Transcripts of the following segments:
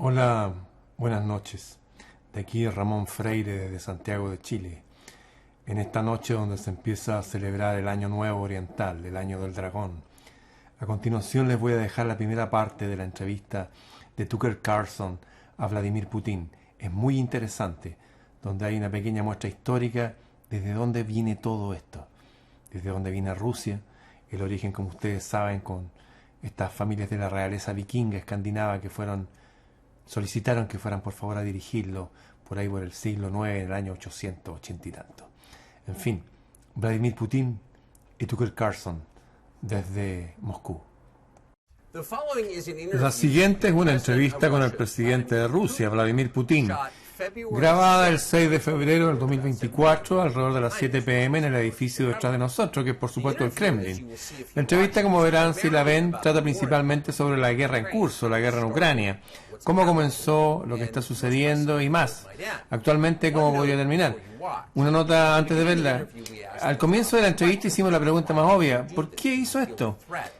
Hola, buenas noches. De aquí Ramón Freire desde Santiago de Chile. En esta noche donde se empieza a celebrar el Año Nuevo Oriental, el Año del Dragón. A continuación les voy a dejar la primera parte de la entrevista de Tucker Carlson a Vladimir Putin. Es muy interesante, donde hay una pequeña muestra histórica desde dónde viene todo esto. Desde dónde viene Rusia, el origen, como ustedes saben, con estas familias de la realeza vikinga escandinava que solicitaron que fueran por favor a dirigirlo por ahí por el siglo IX, en el año 880 y tanto. En fin, Vladimir Putin y Tucker Carlson desde Moscú. La siguiente es una entrevista con el presidente de Rusia, Vladimir Putin, grabada el 6 de febrero del 2024 alrededor de las 7 p.m. en el edificio detrás de nosotros, que es por supuesto el Kremlin. La entrevista, como verán si la ven, trata principalmente sobre la guerra en curso, la guerra en Ucrania, cómo comenzó, lo que está sucediendo y más. Actualmente, cómo podría terminar. Una nota antes de verla. Al comienzo de la entrevista hicimos la pregunta más obvia: ¿por qué hizo esto?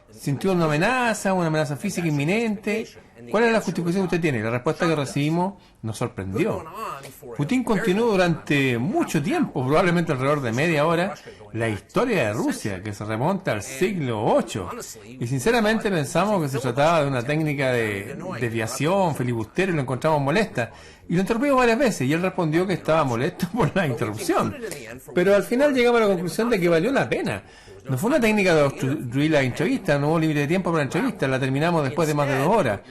¿Sintió una amenaza física inminente? ¿Cuál es la justificación que usted tiene? La respuesta que recibimos nos sorprendió. Putin continuó durante mucho tiempo, probablemente alrededor de media hora, la historia de Rusia, que se remonta al siglo VIII. Y sinceramente pensamos que se trataba de una técnica de desviación, filibustero, y lo encontramos molesta. Y lo interrumpimos varias veces, y él respondió que estaba molesto por la interrupción. Pero al final llegamos a la conclusión de que valió la pena. No fue una técnica de obstruir la entrevista, no hubo límite de tiempo para la entrevista, la terminamos después de más de 2 horas.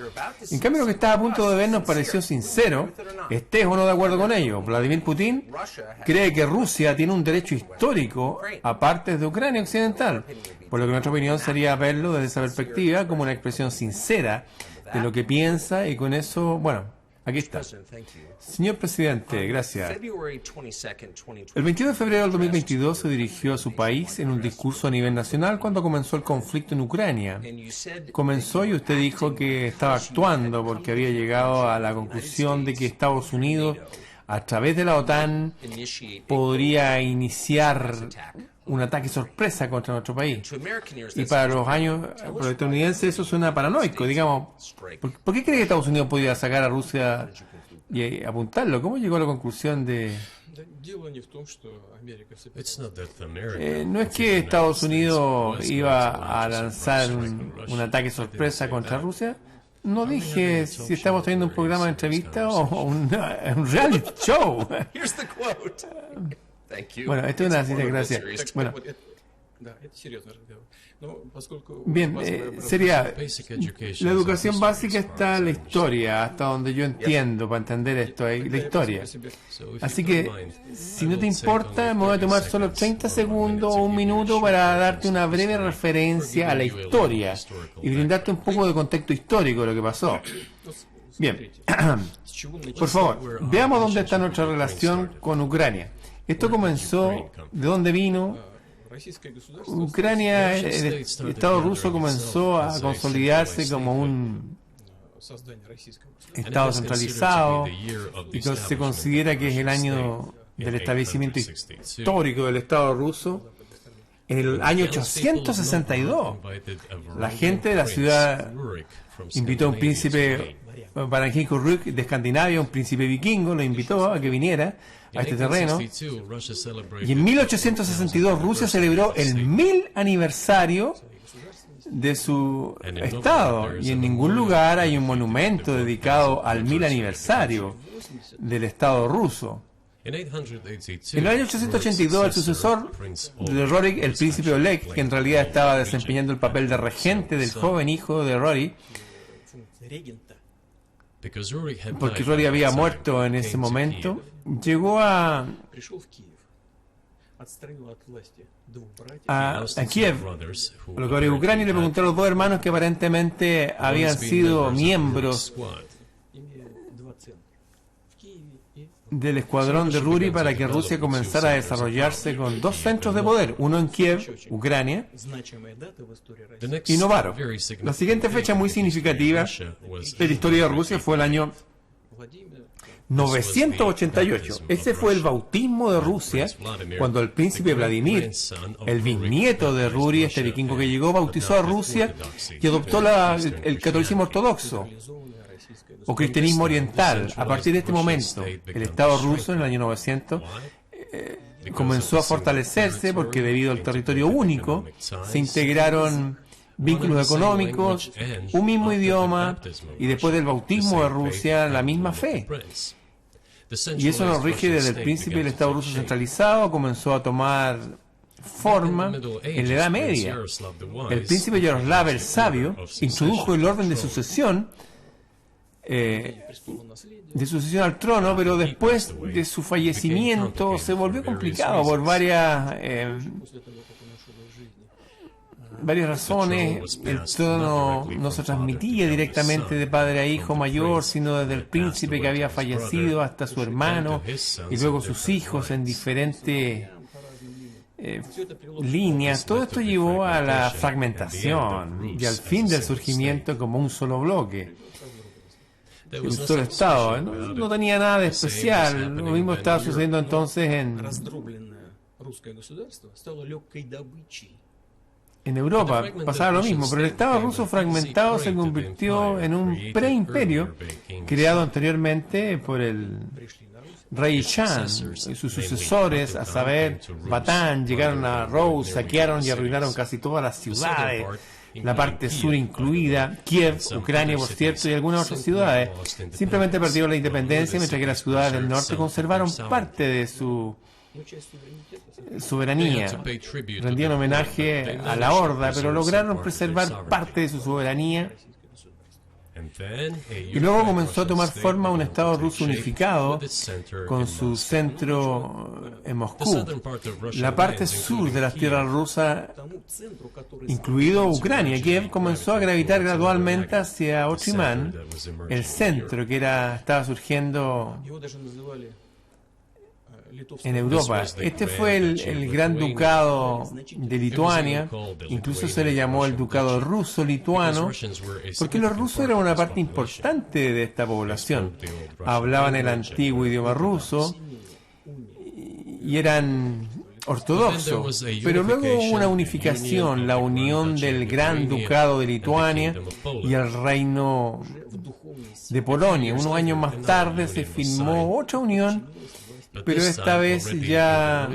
En cambio, lo que estaba a punto de ver nos pareció sincero, estés o no de acuerdo con ello. Vladimir Putin cree que Rusia tiene un derecho histórico a partes de Ucrania occidental, por lo que nuestra opinión sería verlo desde esa perspectiva como una expresión sincera de lo que piensa, y con eso, bueno, aquí está. Señor presidente, gracias. El 22 de febrero del 2022 se dirigió a su país en un discurso a nivel nacional cuando comenzó el conflicto en Ucrania. Comenzó y usted dijo que estaba actuando porque había llegado a la conclusión de que Estados Unidos, a través de la OTAN, podría iniciar un ataque sorpresa contra nuestro país. Y para los estadounidenses eso suena paranoico, digamos. ¿Por qué cree que Estados Unidos podía sacar a Rusia y apuntarlo? ¿Cómo llegó a la conclusión de...? No es que Estados Unidos iba a lanzar un ataque sorpresa contra Rusia. No dije si estamos teniendo un programa de entrevista o un reality show. Bueno, esto es una cita, gracias. Bueno. Bien, sería la educación básica está en la historia, hasta donde yo entiendo, para entender esto, hay la historia. Así que, si no te importa, me voy a tomar solo 30 segundos o 1 minuto para darte una breve referencia a la historia y brindarte un poco de contexto histórico de lo que pasó. Bien, por favor, veamos dónde está nuestra relación con Ucrania. Esto comenzó, ¿de dónde vino? Ucrania, el Estado ruso comenzó a consolidarse como un Estado centralizado, y se considera que es el año del establecimiento histórico del Estado ruso. En el año 862, la gente de la ciudad invitó a un príncipe Barangico Ruk de Escandinavia, un príncipe vikingo, lo invitó a que viniera a este terreno. Y en 1862 Rusia celebró el 1000 aniversario de su estado, y en ningún lugar hay un monumento dedicado al 1000 aniversario del estado ruso. En el año 882, el sucesor de Rorik, el príncipe Oleg, que en realidad estaba desempeñando el papel de regente del joven hijo de Rorik, porque Rorik había muerto en ese momento, llegó a Kiev, lo que Ucrania, le preguntó a los 2 hermanos que aparentemente habían sido miembros del escuadrón de Ruri para que Rusia comenzara a desarrollarse con 2 centros de poder, uno en Kiev, Ucrania, y Novaro. La siguiente fecha muy significativa de la historia de Rusia fue el año 988. Ese fue el bautismo de Rusia, cuando el príncipe Vladimir, el bisnieto de Ruri, este vikingo que llegó, bautizó a Rusia y adoptó el catolicismo ortodoxo. o cristianismo oriental. A partir de este momento, el Estado ruso en el año 900 comenzó a fortalecerse porque debido al territorio único se integraron vínculos económicos, un mismo idioma y después del bautismo de Rusia la misma fe. Y eso nos rige desde el príncipe del Estado ruso centralizado, comenzó a tomar forma en la Edad Media. El príncipe Yaroslav el Sabio introdujo el orden de sucesión al trono, pero después de su fallecimiento se volvió complicado por varias razones. El trono no se transmitía directamente de padre a hijo mayor, sino desde el príncipe que había fallecido hasta su hermano y luego sus hijos en diferentes líneas. Todo esto llevó a la fragmentación y al fin del surgimiento como un solo bloque. Un solo Estado. No tenía nada de especial. Lo mismo estaba sucediendo entonces en Europa. Pasaba lo mismo, pero el Estado ruso fragmentado se convirtió en un preimperio creado anteriormente por el rey Shan y sus sucesores, a saber, Batán, llegaron a Rose, saquearon y arruinaron casi todas las ciudades, la parte sur incluida, Kiev, Ucrania, por cierto, y algunas otras ciudades. Simplemente perdieron la independencia, mientras que las ciudades del norte conservaron parte de su soberanía. Rendían homenaje a la horda, pero lograron preservar parte de su soberanía. Y luego comenzó a tomar forma un Estado ruso unificado con su centro en Moscú. La parte sur de las tierras rusas, incluido Ucrania, Kiev, comenzó a gravitar gradualmente hacia Ochimán, el centro que estaba surgiendo en Europa. Este fue el Gran Ducado de Lituania, incluso se le llamó el Ducado ruso-lituano, porque los rusos eran una parte importante de esta población. Hablaban el antiguo idioma ruso y eran ortodoxos, pero luego hubo una unificación, la unión del Gran Ducado de Lituania y el Reino de Polonia. Unos años más tarde se firmó otra unión, pero esta vez ya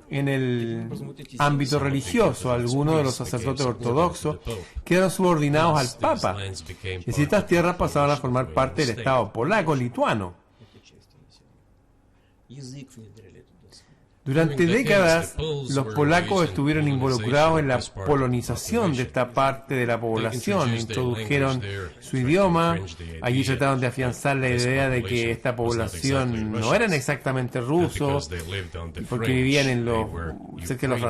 en el ámbito religioso. Algunos de los sacerdotes ortodoxos quedaron subordinados al Papa, y así estas tierras pasaron a formar parte del Estado polaco-lituano. Durante décadas, los polacos estuvieron involucrados en la polonización de esta parte de la población. Introdujeron su idioma, allí trataron de afianzar la idea de que esta población no eran exactamente rusos, porque vivían cerca de los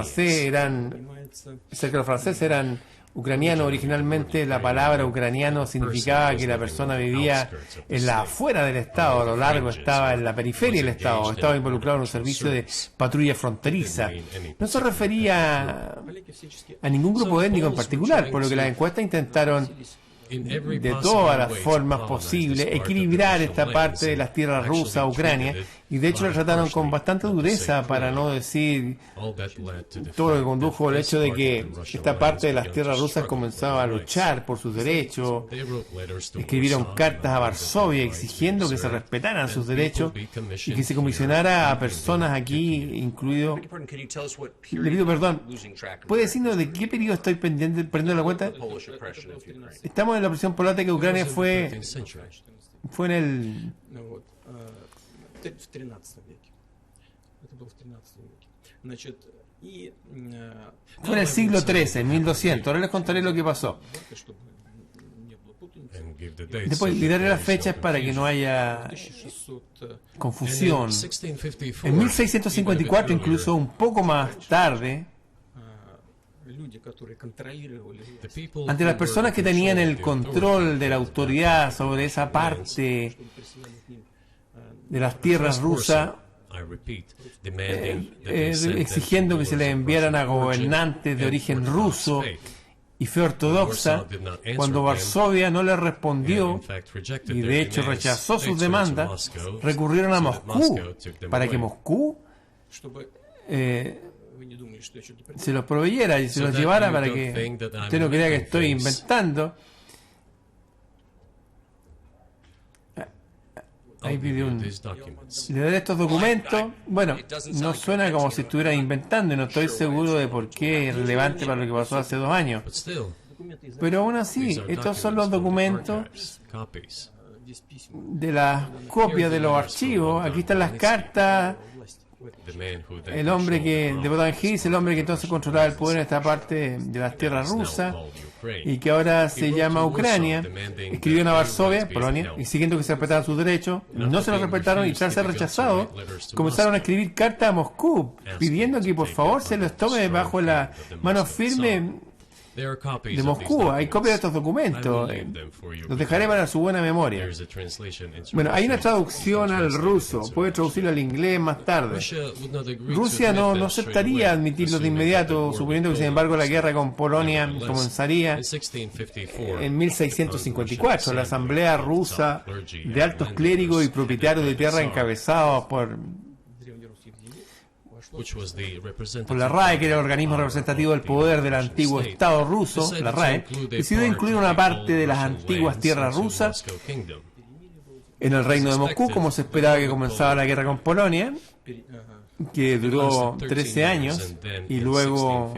franceses, eran ucranianos. Originalmente la palabra ucraniano significaba que la persona vivía en la afuera del Estado, a lo largo estaba en la periferia del Estado, estaba involucrado en un servicio de patrulla fronteriza. No se refería a ningún grupo étnico en particular, por lo que las encuestas intentaron de todas las formas posibles equilibrar esta parte de las tierras rusas a Ucrania, y de hecho la trataron con bastante dureza, para no decir todo lo que condujo al hecho de que esta parte de las tierras rusas comenzaba a luchar por sus derechos. Escribieron cartas a Varsovia exigiendo que se respetaran sus derechos y que se comisionara a personas aquí, incluido... Le pido perdón, ¿puede decirnos de qué periodo estoy perdiendo la cuenta? Estamos en la presión polaca, que Ucrania fue en el... Fue en el siglo XIII, en 1200. Ahora les contaré lo que pasó. Después le daré las fechas para que no haya confusión. En 1654, incluso un poco más tarde, ante las personas que tenían el control de la autoridad sobre esa parte de las tierras rusas, exigiendo que se les enviaran a gobernantes de origen ruso y fe ortodoxa, cuando Varsovia no les respondió y de hecho rechazó sus demandas, recurrieron a Moscú para que Moscú se los proveyera y se los llevara, para que usted no crea que estoy inventando. Ahí pidió leer estos documentos. Bueno, no suena como si estuviera inventando y no estoy seguro de por qué es relevante para lo que pasó hace 2 años. Pero aún así, estos son los documentos de las copias de los archivos. Aquí están las cartas. El hombre que, de Bogdan His, el hombre que entonces controlaba el poder en esta parte de las tierras rusas y que ahora se llama Ucrania, escribió en Varsovia, Polonia, exigiendo que se respetaran sus derechos. No se los respetaron y tras ser rechazados, comenzaron a escribir cartas a Moscú pidiendo que por favor se los tome bajo la mano firme de Moscú. Hay copias de estos documentos. Los dejaré para su buena memoria. Bueno, hay una traducción al ruso. Puede traducirlo al inglés más tarde. Rusia no aceptaría admitirlo de inmediato, suponiendo que sin embargo la guerra con Polonia comenzaría en 1654. La Asamblea Rusa de altos clérigos y propietarios de tierra encabezados por la RAE, que era el organismo representativo del poder del antiguo Estado ruso, la RAE, decidió incluir una parte de las antiguas tierras rusas en el reino de Moscú, como se esperaba que comenzaba la guerra con Polonia, que duró 13 años, y luego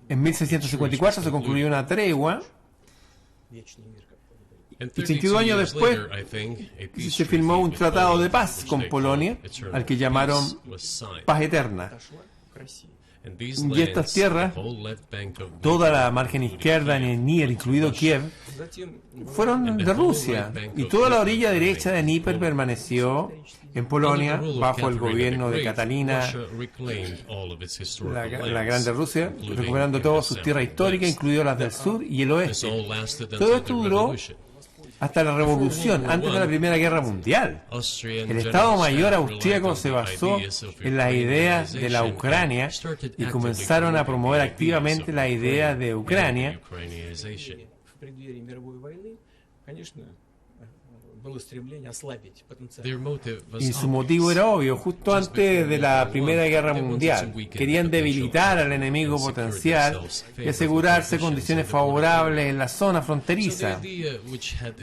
en 1654 se concluyó una tregua. Y 32 años después se firmó un tratado de paz con Polonia, al que llamaron Paz Eterna. Y estas tierras, toda la margen izquierda en el Níger, incluido Kiev, fueron de Rusia. Y toda la orilla derecha de Níger permaneció en Polonia bajo el gobierno de Catalina, la Grande Rusia, recuperando todas sus tierras históricas, incluidas las del sur y el oeste. Todo esto duró hasta la Revolución, antes de la Primera Guerra Mundial. El Estado Mayor austríaco se basó en las ideas de la Ucrania y comenzaron a promover activamente la idea de Ucrania. Y su motivo era obvio, justo antes de la Primera Guerra Mundial. Querían debilitar al enemigo potencial y asegurarse condiciones favorables en la zona fronteriza.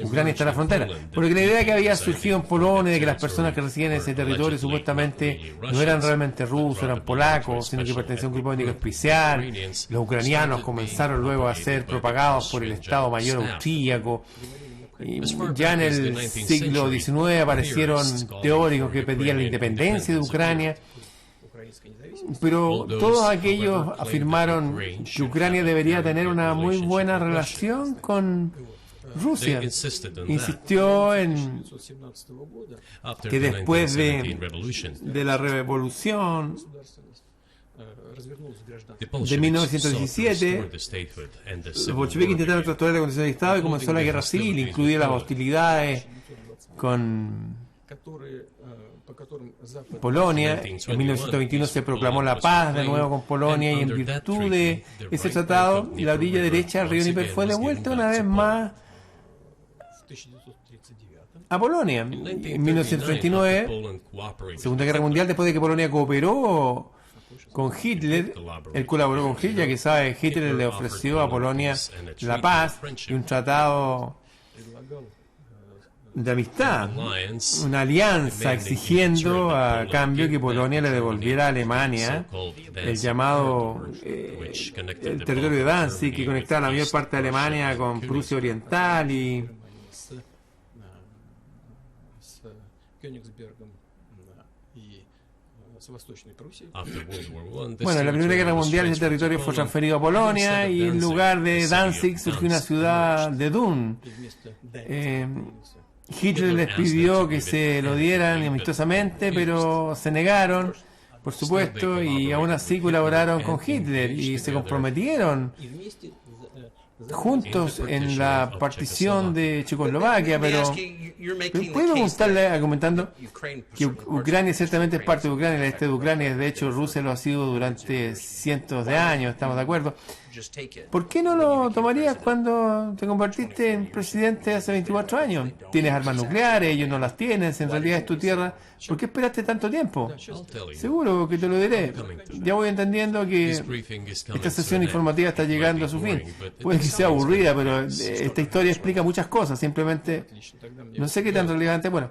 Ucrania está en la frontera. Porque la idea que había surgido en Polonia de que las personas que residían en ese territorio supuestamente no eran realmente rusos, eran polacos, sino que pertenecían a un grupo étnico especial. Los ucranianos comenzaron luego a ser propagados por el Estado Mayor austríaco. Y ya en el siglo XIX aparecieron teóricos que pedían la independencia de Ucrania, pero todos aquellos afirmaron que Ucrania debería tener una muy buena relación con Rusia. Insistió en que después de la revolución de 1917, los bolcheviques intentaron trastornar la condición de Estado y comenzó la guerra civil, incluidas las hostilidades con Polonia. En 1921 se proclamó la paz de nuevo con Polonia y en virtud de ese tratado, la orilla derecha del río Níger fue devuelta una vez más a Polonia. En 1939, Segunda Guerra Mundial, después de que Polonia cooperó con Hitler, él colaboró con Hitler, ya que sabe, Hitler le ofreció a Polonia la paz y un tratado de amistad, una alianza exigiendo a cambio que Polonia le devolviera a Alemania el llamado el territorio de Danzig, que conectaba la mayor parte de Alemania con Prusia Oriental y bueno, en la Primera Guerra Mundial ese territorio fue transferido a Polonia y en lugar de Danzig surgió una ciudad de Dun. Hitler les pidió que se lo dieran amistosamente, pero se negaron, por supuesto, y aún así colaboraron con Hitler y se comprometieron juntos en la partición de Checoslovaquia, pero puedo preguntarle, argumentando que Ucrania ciertamente es parte de Ucrania, el este de Ucrania, de hecho Rusia lo ha sido durante cientos de años, estamos de acuerdo, ¿Por qué no lo tomarías cuando te convertiste en presidente hace 24 años? Tienes armas nucleares, ellos no las tienen, en realidad es tu tierra. ¿Por qué esperaste tanto tiempo? Seguro que te lo diré. Ya voy entendiendo que esta sesión informativa está llegando a su fin. Puede que sea aburrida, pero esta historia explica muchas cosas. Simplemente no sé qué tan relevante. Bueno,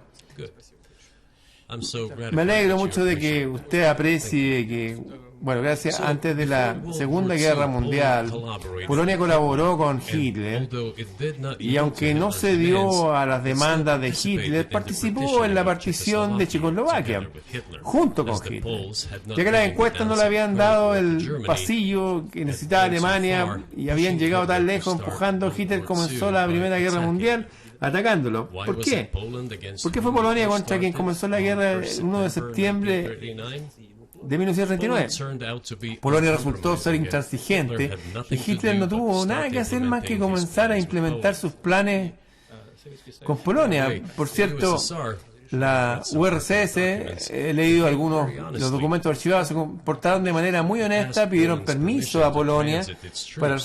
me alegro mucho de que usted aprecie que, bueno, gracias, antes de la Segunda Guerra Mundial, Polonia colaboró con Hitler y aunque no se dio a las demandas de Hitler, participó en la partición de Checoslovaquia, junto con Hitler. Ya que las encuestas no le habían dado el pasillo que necesitaba Alemania y habían llegado tan lejos empujando, Hitler comenzó la Primera Guerra Mundial atacándolo. ¿Por qué? ¿Por qué fue Polonia contra quien comenzó la guerra el 1 de septiembre de 1939? Polonia resultó ser intransigente y Hitler no tuvo nada que hacer más que comenzar a implementar sus planes con Polonia. Por cierto, la URSS, he leído algunos de los documentos archivados, se comportaron de manera muy honesta, pidieron permiso a Polonia para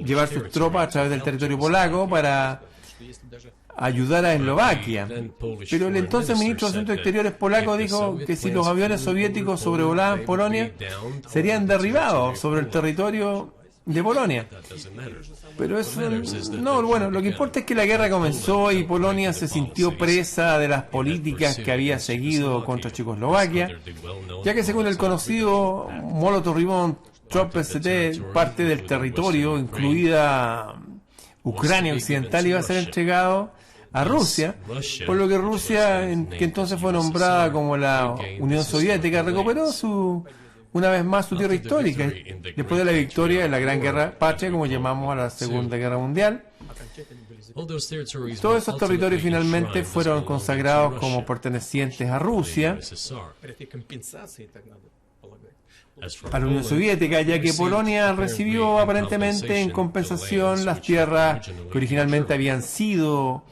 llevar sus tropas a través del territorio polaco para ayudar a Eslovaquia. Pero el entonces ministro de Asuntos Exteriores polaco dijo que si los aviones soviéticos sobrevolaban Polonia, serían derribados sobre el territorio de Polonia. Pero eso no, bueno, lo que importa es que la guerra comenzó y Polonia se sintió presa de las políticas que había seguido Checoslovaquia, ya que según el conocido Molotov-Ribbentrop-St, parte del territorio, incluida Ucrania Occidental, iba a ser entregado a Rusia, por lo que Rusia, que entonces fue nombrada como la Unión Soviética, recuperó una vez más su tierra histórica, después de la victoria de la Gran Guerra Patria, como llamamos a la Segunda Guerra Mundial. Todos esos territorios finalmente fueron consagrados como pertenecientes a Rusia, a la Unión Soviética, ya que Polonia recibió aparentemente en compensación las tierras que originalmente habían sido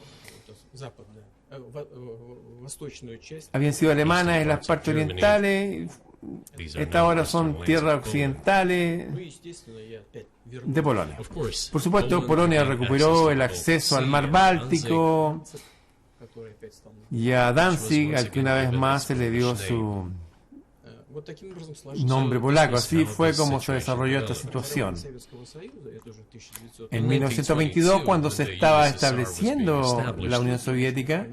alemanas en las partes orientales. Estas ahora son tierras occidentales de Polonia. Por supuesto, Polonia recuperó el acceso al mar Báltico y a Danzig, al que una vez más se le dio su nombre polaco. Así fue como se desarrolló esta situación. En 1922, cuando se estaba estableciendo la Unión Soviética,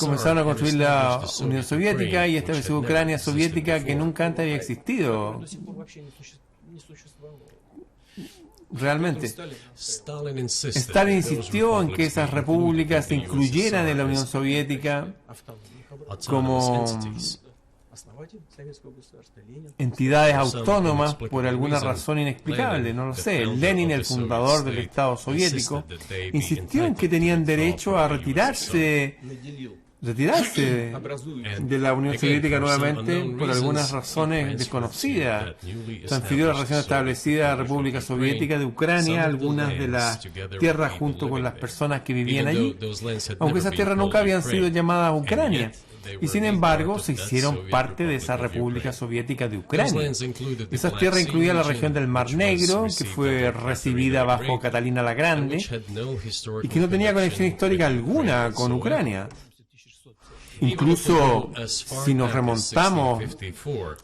comenzaron a construir la Unión Soviética y estableció Ucrania soviética, que nunca antes había existido. Realmente, Stalin insistió en que esas repúblicas se incluyeran en la Unión Soviética como entidades autónomas por alguna razón inexplicable, no lo sé. Lenin, el fundador del Estado soviético, insistió en que tenían derecho a retirarse de la Unión Soviética nuevamente por algunas razones desconocidas. Transfirió la relación establecida a la República Soviética de Ucrania algunas de las tierras junto con las personas que vivían allí, aunque esas tierras nunca habían sido llamadas Ucrania. Y sin embargo, se hicieron parte de esa República Soviética de Ucrania. Esas tierras incluían la región del Mar Negro, que fue recibida bajo Catalina la Grande, y que no tenía conexión histórica alguna con Ucrania. Incluso si nos remontamos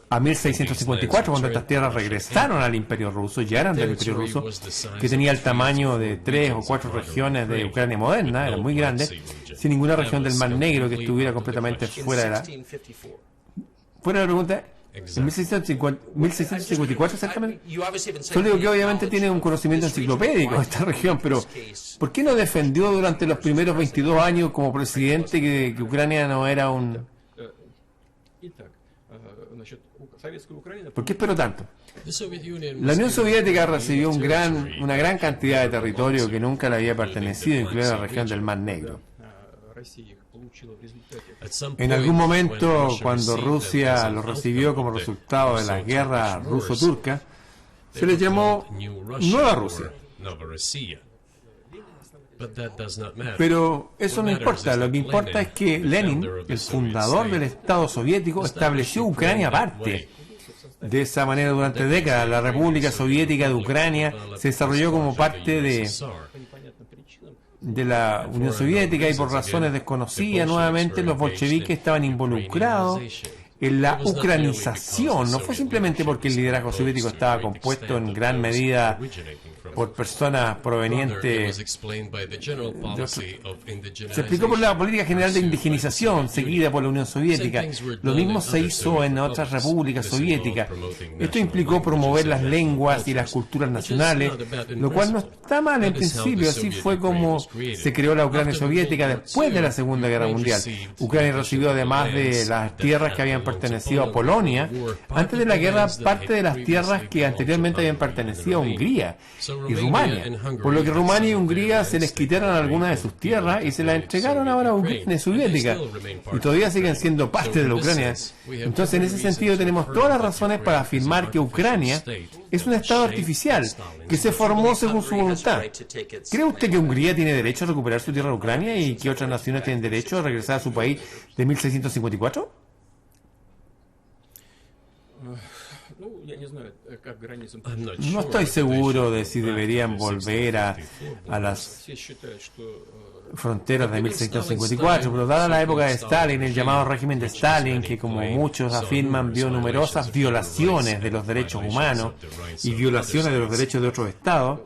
a 1654, cuando estas tierras regresaron al Imperio Ruso, ya eran del Imperio Ruso, que tenía el tamaño de 3 o 4 regiones de Ucrania moderna, era muy grande, sin ninguna región del Mar Negro que estuviera completamente fuera de la pregunta. En 1654 exactamente. Solo digo que obviamente tiene un conocimiento enciclopédico de esta región, pero ¿por qué no defendió durante los primeros 22 años como presidente que Ucrania no era un... ¿Por qué esperó tanto? La Unión Soviética recibió una gran cantidad de territorio que nunca le había pertenecido, incluida la región del Mar Negro. En algún momento, cuando Rusia lo recibió como resultado de la guerra ruso-turca, se le llamó Nueva Rusia. Pero eso no importa. Lo que importa es que Lenin, el fundador del Estado soviético, estableció Ucrania aparte. de esa manera durante décadas. La República Soviética de Ucrania se desarrolló como parte de la Unión Soviética y por razones desconocidas nuevamente los bolcheviques estaban involucrados en la ucranización. No fue simplemente porque el liderazgo soviético estaba compuesto en gran medida por personas provenientes se explicó por la política general de indigenización seguida por la Unión Soviética. Lo mismo se hizo en otras repúblicas soviéticas. Esto implicó promover las lenguas y las culturas nacionales, lo cual no está mal en principio. Así fue como se creó la Ucrania soviética después de la Segunda Guerra Mundial. Ucrania recibió, además de las tierras que habían pertenecido a Polonia, antes de la guerra, parte de las tierras que anteriormente habían pertenecido a Hungría y Rumania, por lo que Rumania y Hungría se les quitaron algunas de sus tierras y se las entregaron ahora a Ucrania soviética y todavía siguen siendo parte de la Ucrania. Entonces, en ese sentido tenemos todas las razones para afirmar que Ucrania es un estado artificial que se formó según su voluntad. ¿Cree usted que Hungría tiene derecho a recuperar su tierra de Ucrania y que otras naciones tienen derecho a regresar a su país de 1654? No estoy seguro de si deberían volver a las fronteras de 1654, pero dada la época de Stalin, el llamado régimen de Stalin, que como muchos afirman vio numerosas violaciones de los derechos humanos y violaciones de los derechos de otros estados,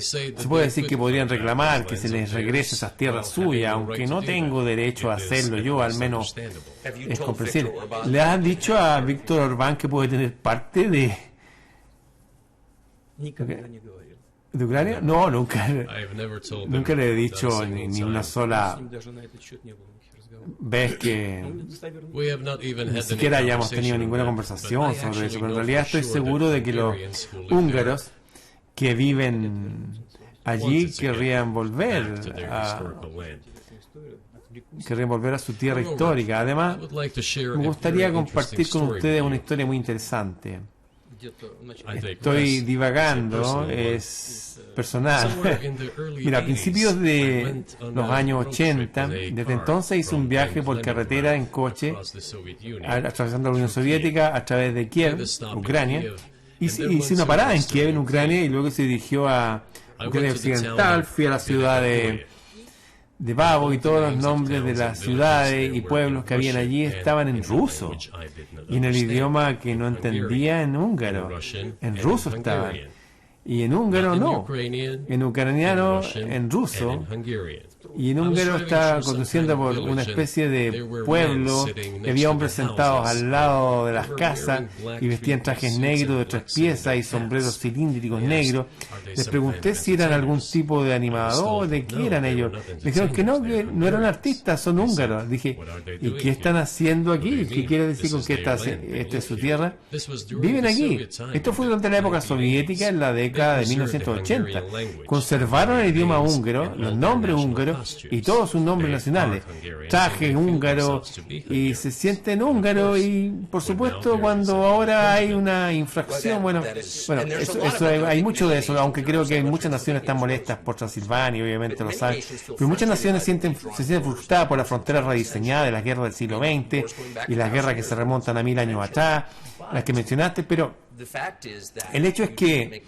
se puede decir que podrían reclamar que se les regrese esas tierras suyas, aunque no tengo derecho a hacerlo yo, al menos es comprensible. ¿Le han dicho a Víctor Orbán que puede tener parte de Ucrania? No, nunca le he dicho ni una sola vez que ni siquiera hayamos tenido ninguna conversación sobre eso, pero en realidad estoy seguro de que los húngaros que viven allí querrían volver a su tierra histórica. Además, me gustaría compartir con ustedes una historia muy interesante. Estoy divagando, es personal. Mira, a principios de los años 80, desde entonces hice un viaje por carretera en coche, atravesando la Unión Soviética a través de Kiev, Ucrania. Hice una parada en Kiev, en Ucrania, y luego se dirigió a Ucrania Occidental. Fui a la ciudad de Babo, y todos los nombres de las ciudades y pueblos que habían allí estaban en ruso y en el idioma que no entendía, en húngaro. En ruso estaban, y en húngaro no, en ucraniano, en ruso, y en húngaro estaba conduciendo por una especie de pueblo que había hombres sentados al lado de las casas y vestían trajes negros de 3 piezas y sombreros cilíndricos negros. Les pregunté si eran algún tipo de animador, de qué eran ellos. Me dijeron que no eran artistas, son húngaros. Dije, ¿y qué están haciendo aquí? ¿Qué quiere decir con que esta es su tierra? Viven aquí. Esto fue durante la época soviética, en la década de 1980. Conservaron el idioma húngaro, los nombres húngaros y todos sus nombres nacionales, traje húngaro, y se sienten húngaro. Y por supuesto, cuando ahora hay una infracción, bueno, hay mucho de eso, aunque creo que hay muchas naciones están molestas por Transilvania, obviamente lo saben, pero muchas naciones se sienten frustradas por la frontera rediseñada de las guerras del siglo XX y las guerras que se remontan a 1000 años atrás, las que mencionaste. Pero el hecho es que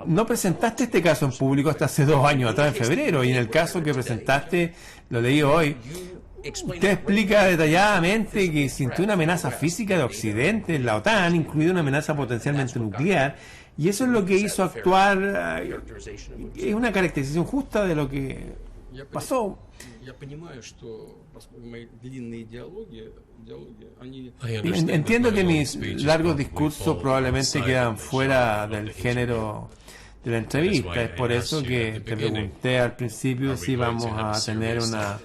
no presentaste este caso en público hasta hace 2 años atrás, en febrero, y en el caso que presentaste, lo leí hoy, usted explica detalladamente que sintió una amenaza física de Occidente, la OTAN, incluida una amenaza potencialmente nuclear, y eso es lo que hizo actuar. Es una caracterización justa de lo que pasó. Entiendo que mis largos discursos probablemente quedan fuera del género de la entrevista. Es por eso que te pregunté al principio si vamos a tener una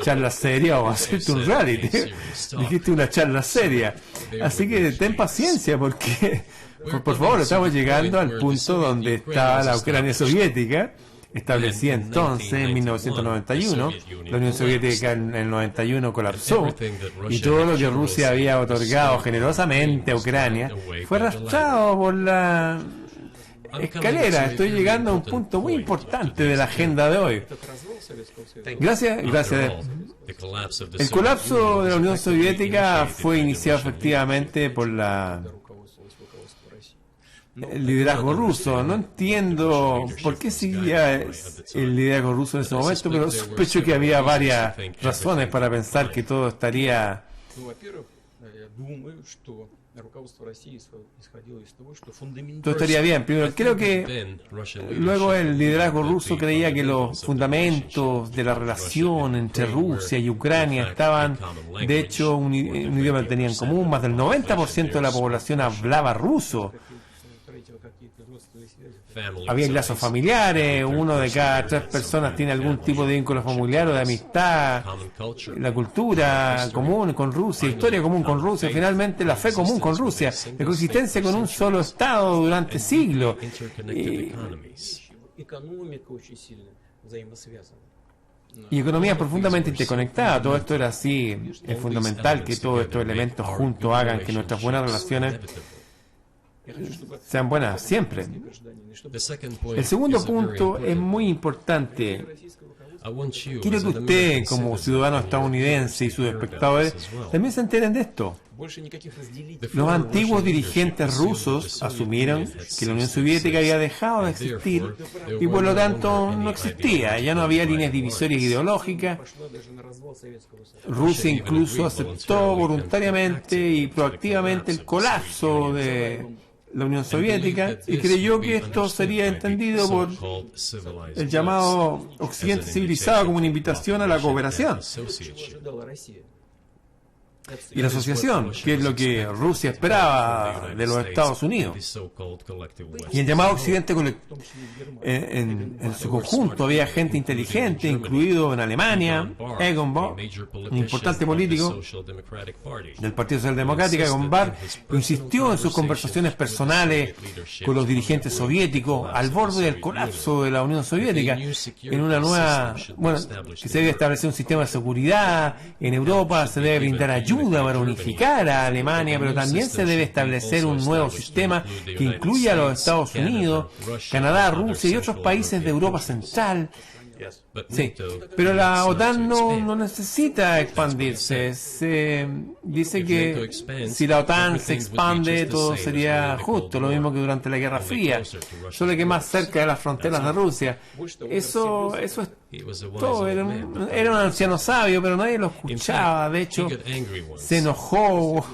charla seria o hacerte un reality. Dijiste una charla seria. Así que ten paciencia, porque por favor, estamos llegando al punto donde está la Ucrania soviética, establecida entonces en 1991. La Unión Soviética en el 91 colapsó, y todo lo que Rusia había otorgado generosamente a Ucrania fue arrastrado por escalera, estoy llegando a un punto muy importante de la agenda de hoy. Gracias. El colapso de la Unión Soviética fue iniciado efectivamente por el liderazgo ruso. No entiendo por qué seguía el liderazgo ruso en ese momento, pero sospecho que había varias razones para pensar que todo estaría bien. Primero, creo que luego el liderazgo ruso creía que los fundamentos de la relación entre Rusia y Ucrania estaban, de hecho, un idioma que tenían en común. Más del 90% de la población hablaba ruso. Había lazos familiares, uno de cada 3 personas tiene algún tipo de vínculo familiar o de amistad, la cultura común con Rusia, historia común con Rusia, finalmente la fe común con Rusia, la coexistencia con un solo Estado durante siglos. Y economía profundamente interconectada. Todo esto era así. Es fundamental que todos estos elementos juntos hagan que nuestras buenas relaciones sean buenas siempre. El segundo punto es muy importante. Quiero que usted, como ciudadano estadounidense y sus espectadores, también se enteren de esto. Los antiguos dirigentes rusos asumieron que la Unión Soviética había dejado de existir y por lo tanto no existía, ya no había líneas divisorias ideológicas. Rusia incluso aceptó voluntariamente y proactivamente el colapso de la Unión Soviética y creyó que esto sería entendido por el llamado Occidente civilizado como una invitación a la cooperación y la asociación, que es lo que Rusia esperaba de los Estados Unidos. Y el llamado Occidente en su conjunto había gente inteligente, incluido en Alemania, Egon Bahr, un importante político del Partido Socialdemócrata, Egon Bahr, insistió en sus conversaciones personales con los dirigentes soviéticos al borde del colapso de la Unión Soviética, en una nueva, que se debe establecer un sistema de seguridad en Europa, se debe brindar ayuda para unificar a Alemania, pero también se debe establecer un nuevo sistema que incluya a los Estados Unidos, Canadá, Rusia y otros países de Europa Central. Sí, pero la OTAN no necesita expandirse. Se dice que si la OTAN se expande todo sería justo, lo mismo que durante la Guerra Fría, solo que más cerca de las fronteras de Rusia. Eso es todo. Era un anciano sabio, pero nadie lo escuchaba. De hecho, se enojó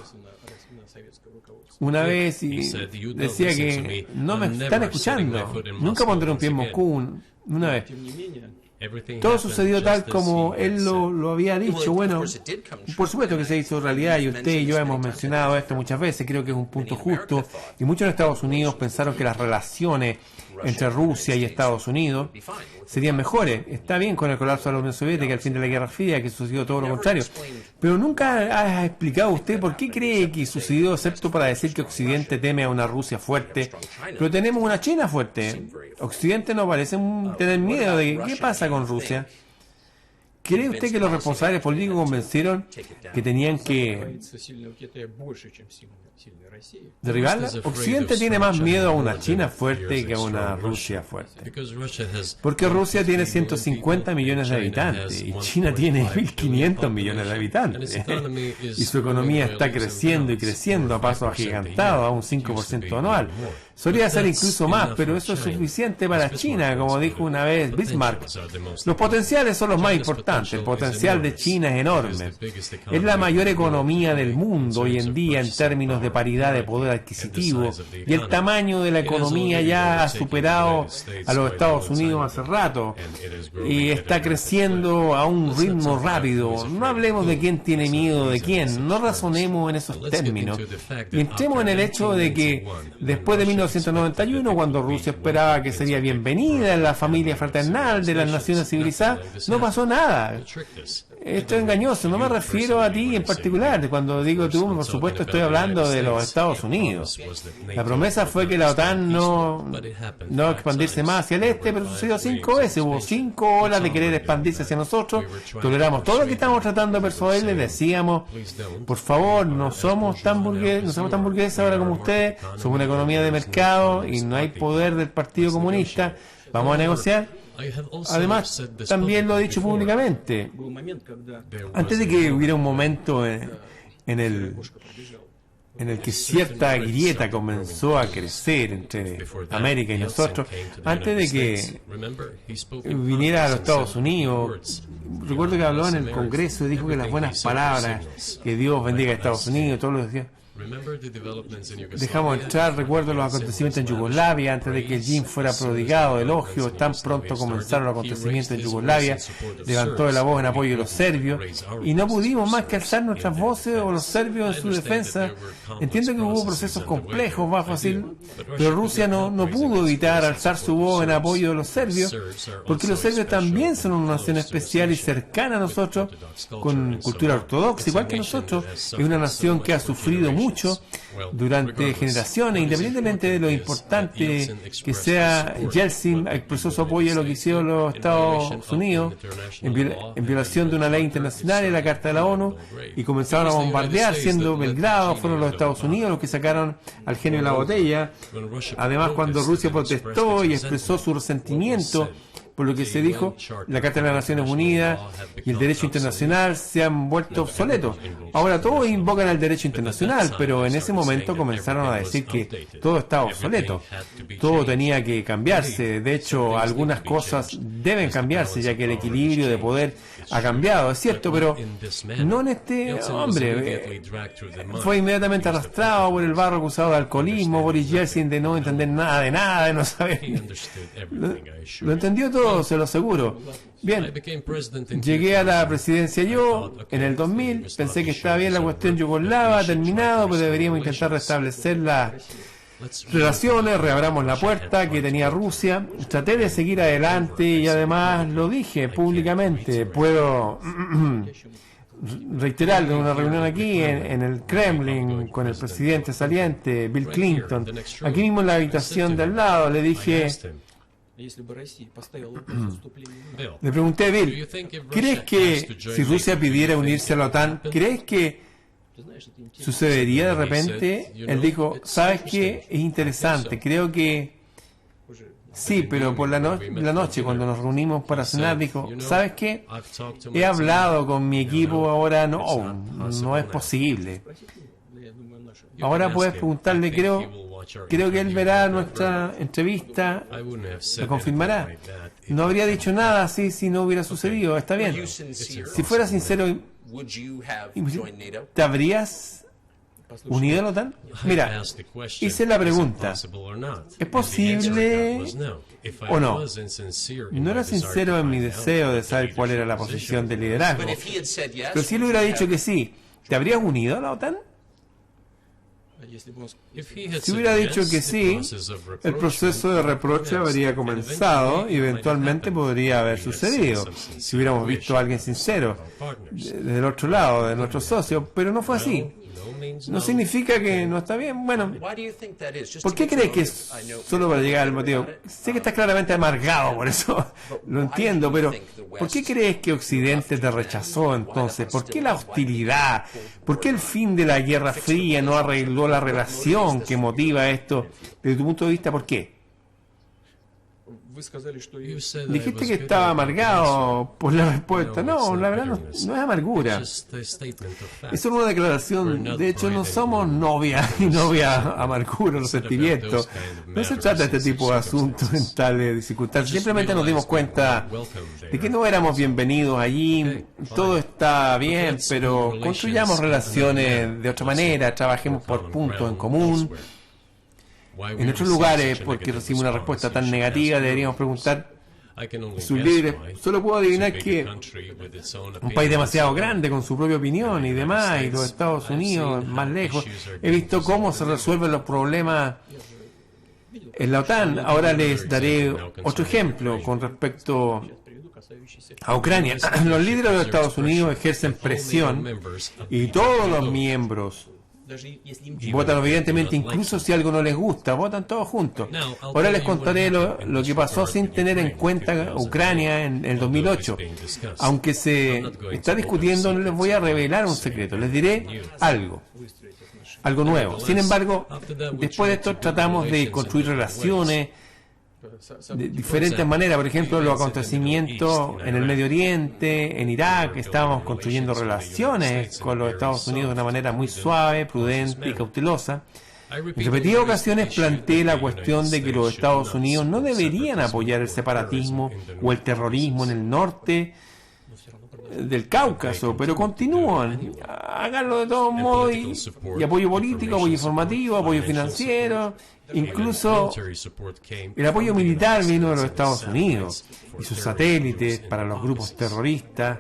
una vez y decía que no me están escuchando, nunca pondré un pie en Moscú. Una vez. Todo sucedió tal como él lo había dicho. Bueno, por supuesto que se hizo realidad y usted y yo hemos mencionado esto muchas veces. Creo que es un punto justo y muchos en Estados Unidos pensaron que las relaciones entre Rusia y Estados Unidos serían mejores. Está bien con el colapso de la Unión Soviética, el fin de la Guerra Fría, que sucedió todo lo contrario. Pero nunca ha explicado usted por qué cree que sucedió, excepto para decir que Occidente teme a una Rusia fuerte, pero tenemos una China fuerte. Occidente no parece tener miedo de qué pasa con Rusia. ¿Cree usted que los responsables políticos convencieron que tenían que derribarla? Occidente tiene más miedo a una China fuerte que a una Rusia fuerte. Porque Rusia tiene 150 millones de habitantes y China tiene 1.500 millones de habitantes. Y su economía está creciendo y creciendo a pasos agigantados, a un 5% anual. Solía ser incluso más, pero eso es suficiente para China, como dijo una vez Bismarck. Los potenciales son los más importantes. El potencial de China es enorme. Es la mayor economía del mundo hoy en día en términos de paridad de poder adquisitivo, y el tamaño de la economía ya ha superado a los Estados Unidos hace rato y está creciendo a un ritmo rápido. No hablemos de quién tiene miedo de quién, no razonemos en esos términos y entremos en el hecho de que después de 1991, cuando Rusia esperaba que sería bienvenida en la familia fraternal de las naciones civilizadas, no pasó nada. esto es engañoso, no me refiero a ti en particular. Cuando digo tú, por supuesto estoy hablando de los Estados Unidos. La promesa fue que la OTAN no expandirse más hacia el este, pero sucedió 5 veces. Hubo 5 olas de querer expandirse hacia nosotros. Toleramos todo lo que estamos tratando de persuadirles. Decíamos, por favor, no somos tan burgueses ahora como ustedes. Somos una economía de mercado y no hay poder del Partido Comunista. Vamos a negociar. Además, también lo he dicho públicamente. Antes de que hubiera un momento en el que cierta grieta comenzó a crecer entre América y nosotros, antes de que viniera a los Estados Unidos, recuerdo que habló en el Congreso y dijo que las buenas palabras, que Dios bendiga a Estados Unidos, todos lo decían. Dejamos entrar, recuerdo los acontecimientos en Yugoslavia, antes de que el JIM fuera prodigado de elogios, tan pronto comenzaron los acontecimientos en Yugoslavia, levantó la voz en apoyo de los serbios, y no pudimos más que alzar nuestras voces o los serbios en su defensa. Entiendo que hubo procesos complejos bajo así, pero Rusia no pudo evitar alzar su voz en apoyo de los serbios, porque los serbios también son una nación especial y cercana a nosotros, con cultura ortodoxa, igual que nosotros. Es una nación que ha sufrido mucho durante generaciones, independientemente de lo importante que sea. Yeltsin expresó su apoyo a lo que hicieron los Estados Unidos en violación de una ley internacional y la Carta de la ONU, y comenzaron a bombardear, siendo Belgrado, fueron los Estados Unidos los que sacaron al genio de la botella. Además, cuando Rusia protestó y expresó su resentimiento por lo que se dijo, la Carta de las Naciones Unidas y el derecho internacional se han vuelto obsoletos. Ahora todos invocan el derecho internacional, pero en ese momento comenzaron a decir que todo estaba obsoleto, todo tenía que cambiarse. De hecho, algunas cosas deben cambiarse, ya que el equilibrio de poder ha cambiado, es cierto, pero no en este hombre. Fue inmediatamente arrastrado por el barro, acusado de alcoholismo. Boris Yeltsin de no entender nada, de no saber. Lo entendió todo, se lo aseguro. Bien, llegué a la presidencia yo en el 2000, pensé que estaba bien la cuestión yugoslava, terminado, pero deberíamos intentar restablecer las relaciones, reabramos la puerta que tenía Rusia. Traté de seguir adelante y además lo dije públicamente. Puedo reiterarlo en una reunión aquí en el Kremlin con el presidente saliente Bill Clinton, aquí mismo en la habitación de al lado. Le dije, le pregunté a Bill, ¿crees que si Rusia pidiera unirse a la OTAN, crees que sucedería de repente? Él dijo, ¿sabes qué? Es interesante, creo que sí, pero por la noche cuando nos reunimos para cenar, dijo, ¿sabes qué? He hablado con mi equipo, ahora no es posible. Ahora puedes preguntarle, creo que él verá nuestra entrevista, lo confirmará. No habría dicho nada así si no hubiera sucedido, está bien. Si fuera sincero, ¿te habrías unido a la OTAN? Mira, hice la pregunta, ¿es posible o no? No era sincero en mi deseo de saber cuál era la posición del liderazgo, pero si él hubiera dicho que sí, ¿te habrías unido a la OTAN? Si hubiera dicho que sí, el proceso de reproche habría comenzado y eventualmente podría haber sucedido si hubiéramos visto a alguien sincero del otro lado, de nuestros socios, pero no fue así. No significa que no está bien. Bueno, ¿por qué crees que es solo para llegar al motivo? Sé que estás claramente amargado, por eso lo entiendo, pero ¿por qué crees que Occidente te rechazó entonces? ¿Por qué la hostilidad? ¿Por qué el fin de la Guerra Fría no arregló la relación que motiva esto? Desde tu punto de vista, ¿por qué? Dijiste que estaba amargado por la respuesta. No, la verdad no es amargura. Es una declaración. De hecho, no somos novia y novia amargura, los sentimientos. No se trata de este tipo de asuntos en tales circunstancias. Simplemente nos dimos cuenta de que no éramos bienvenidos allí. Todo está bien, pero construyamos relaciones de otra manera. Trabajemos por puntos en común. En otros lugares, porque recibimos una respuesta tan negativa, deberíamos preguntar sus líderes. Solo puedo adivinar que un país demasiado grande, con su propia opinión y demás, y los Estados Unidos más lejos. He visto cómo se resuelven los problemas en la OTAN. Ahora les daré otro ejemplo con respecto a Ucrania. Los líderes de los Estados Unidos ejercen presión y todos los miembros votan obedientemente, incluso si algo no les gusta, votan todos juntos. Ahora les contaré lo que pasó sin tener en cuenta Ucrania en el 2008. Aunque se está discutiendo, no les voy a revelar un secreto, les diré algo nuevo. Sin embargo, después de esto tratamos de construir relaciones de diferentes maneras. Por ejemplo, los acontecimientos en el Medio Oriente, en Irak, estábamos construyendo relaciones con los Estados Unidos de una manera muy suave, prudente y cautelosa. En repetidas ocasiones planteé la cuestión de que los Estados Unidos no deberían apoyar el separatismo o el terrorismo en el norte del Cáucaso, pero continúan. Háganlo de todos modos, y apoyo político, apoyo informativo, apoyo financiero, incluso el apoyo militar vino de los Estados Unidos y sus satélites para los grupos terroristas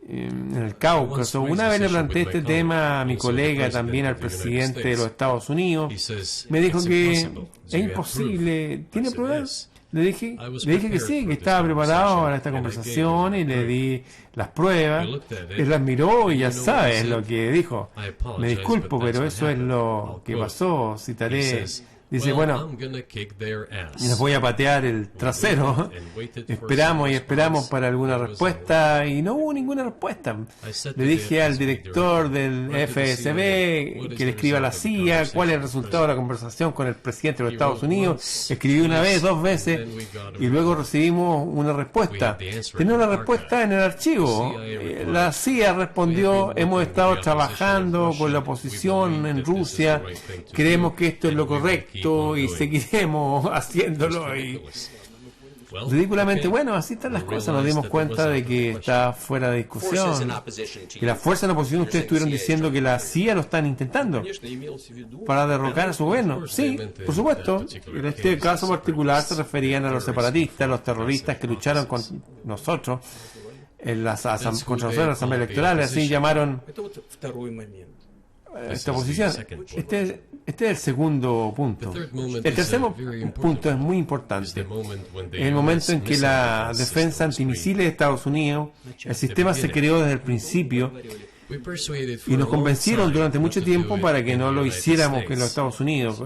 en el Cáucaso. Una vez le planteé este tema a mi colega, también al presidente de los Estados Unidos. Me dijo que es imposible. ¿Tiene problemas? Le dije que sí, que estaba preparado para esta conversación y le di las pruebas. Él las miró y ya sabes lo que dijo. Me disculpo, pero eso es lo que pasó. Citaré. Dice, bueno, les voy a patear el trasero. Esperamos para alguna respuesta y no hubo ninguna respuesta. Le dije al director del FSB que le escriba a la CIA cuál es el resultado de la conversación con el presidente de los Estados Unidos. Escribí una vez, 2 veces y luego recibimos una respuesta. Tenía una respuesta en el archivo. La CIA respondió, hemos estado trabajando con la oposición en Rusia, creemos que esto es lo correcto y seguiremos haciéndolo. Y ridículamente, bueno, así están las cosas. Nos dimos cuenta de que está fuera de discusión, que las fuerzas en la oposición, ustedes estuvieron diciendo que la CIA lo están intentando para derrocar a su gobierno. Sí, por supuesto. En este caso particular se referían a los separatistas, los terroristas que lucharon con nosotros en las contra nosotros en la Asamblea Electoral, así llamaron esta oposición. Este es el segundo punto. El tercer punto es muy importante. En el momento en que la defensa antimisiles de Estados Unidos, el sistema se creó desde el principio y nos convencieron durante mucho tiempo para que no lo hiciéramos en los Estados Unidos.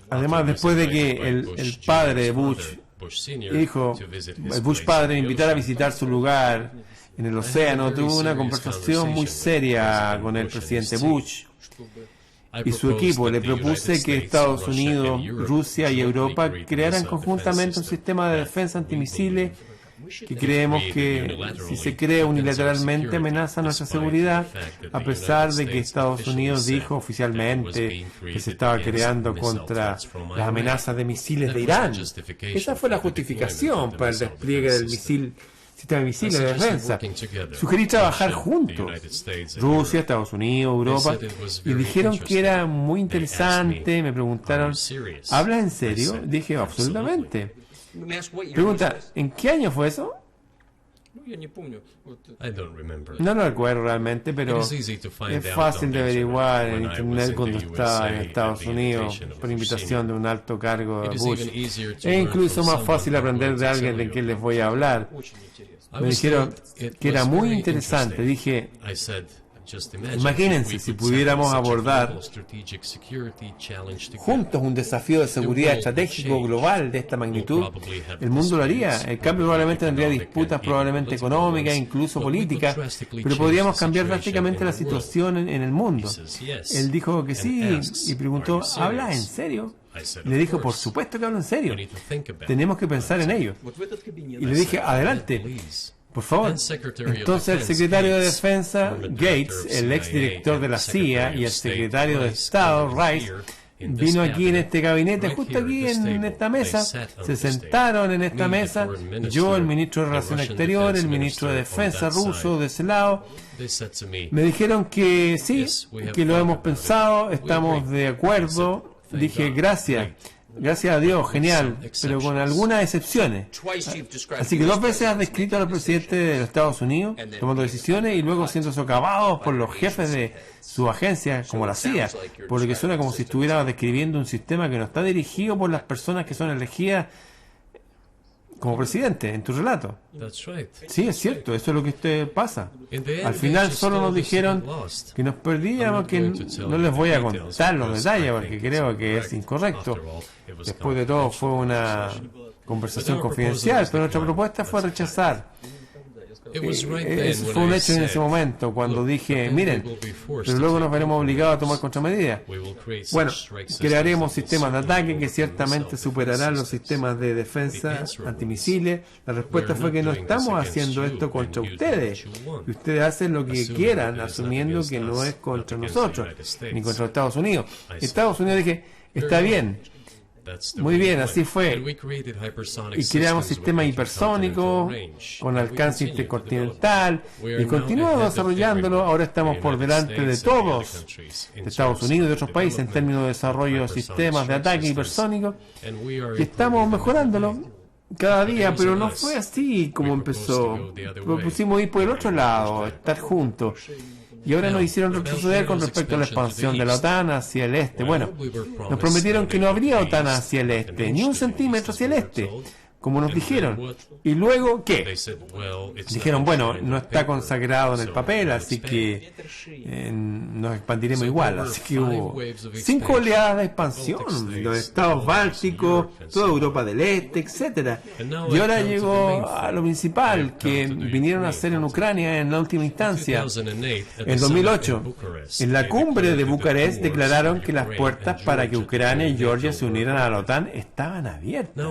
Además, después de que el padre de Bush, el Bush padre, invitara a visitar su lugar en el océano, tuvo una conversación muy seria con el presidente Bush y su equipo. Le propuse que Estados Unidos, Rusia y Europa crearan conjuntamente un sistema de defensa antimisiles que creemos que si se crea unilateralmente amenaza nuestra seguridad, a pesar de que Estados Unidos dijo oficialmente que se estaba creando contra las amenazas de misiles de Irán. Esa fue la justificación para el despliegue del sistema de misiles de defensa. Sugerí trabajar juntos, Rusia, Estados Unidos, Europa, y dijeron que era muy interesante. Me preguntaron, ¿hablas en serio? Dije, absolutamente. Pregunta, ¿en qué año fue eso? No lo recuerdo realmente, pero es fácil de averiguar en internet cuando estaba en Estados Unidos por invitación de un alto cargo de Bush. Es incluso más fácil aprender de alguien de quien les voy a hablar. Me dijeron que era muy interesante. Dije, imagínense si pudiéramos abordar juntos un desafío de seguridad estratégico global de esta magnitud. El mundo lo haría. El cambio probablemente tendría disputas, probablemente económicas, incluso políticas, pero podríamos cambiar drásticamente la situación en el mundo. Él dijo que sí y preguntó, ¿hablas en serio? Le dijo, por supuesto que hablo en serio. Tenemos que pensar en ello. Y le dije, adelante. Por favor. Entonces el secretario de Defensa, Gates, el exdirector de la CIA, y el secretario de Estado, Rice, vino aquí en este gabinete, justo aquí en esta mesa. Se sentaron en esta mesa, yo, el ministro de Relaciones Exteriores, el ministro de Defensa ruso de ese lado. Me dijeron que sí, que lo hemos pensado, estamos de acuerdo. Dije, gracias. gracias a Dios, genial, pero con algunas excepciones. Así que 2 veces has descrito a los presidentes de los Estados Unidos tomando decisiones y luego siendo socavados por los jefes de su agencia, como la CIA, por lo que suena como si estuvieras describiendo un sistema que no está dirigido por las personas que son elegidas como presidente en tu relato. Sí, es cierto, eso es lo que usted pasa. Al final solo nos dijeron que nos perdíamos, que no les voy a contar los detalles porque creo que es incorrecto. Después de todo fue una conversación confidencial, pero nuestra propuesta fue rechazar. Fue un hecho en ese momento cuando dije, miren, pero luego nos veremos obligados a tomar contramedidas. Bueno, crearemos sistemas de ataque que ciertamente superarán los sistemas de defensa antimisiles. La respuesta fue que no estamos haciendo esto contra ustedes. Y ustedes hacen lo que quieran, asumiendo que no es contra nosotros, ni contra Estados Unidos. Estados Unidos dije, está bien. Muy bien, así fue. Y creamos sistemas hipersónicos con alcance intercontinental y continuamos desarrollándolo. Ahora estamos por delante de todos, de Estados Unidos y de otros países en términos de desarrollo de sistemas de ataque hipersónicos, y estamos mejorándolo cada día, pero no fue así como empezó. Propusimos ir por el otro lado, estar juntos. Y ahora nos hicieron retroceder con respecto a la expansión de la OTAN hacia el este. Bueno, nos prometieron que no habría OTAN hacia el este, ni un centímetro hacia el este, como nos dijeron. Y luego, ¿qué? Dijeron, bueno, no está consagrado en el papel, así que nos expandiremos igual. Así que hubo 5 oleadas de expansión, los estados bálticos, toda Europa del Este, etcétera. Y ahora llegó a lo principal, que vinieron a hacer en Ucrania en la última instancia. En 2008, en la cumbre de Bucarest declararon que las puertas para que Ucrania y Georgia se unieran a la OTAN estaban abiertas.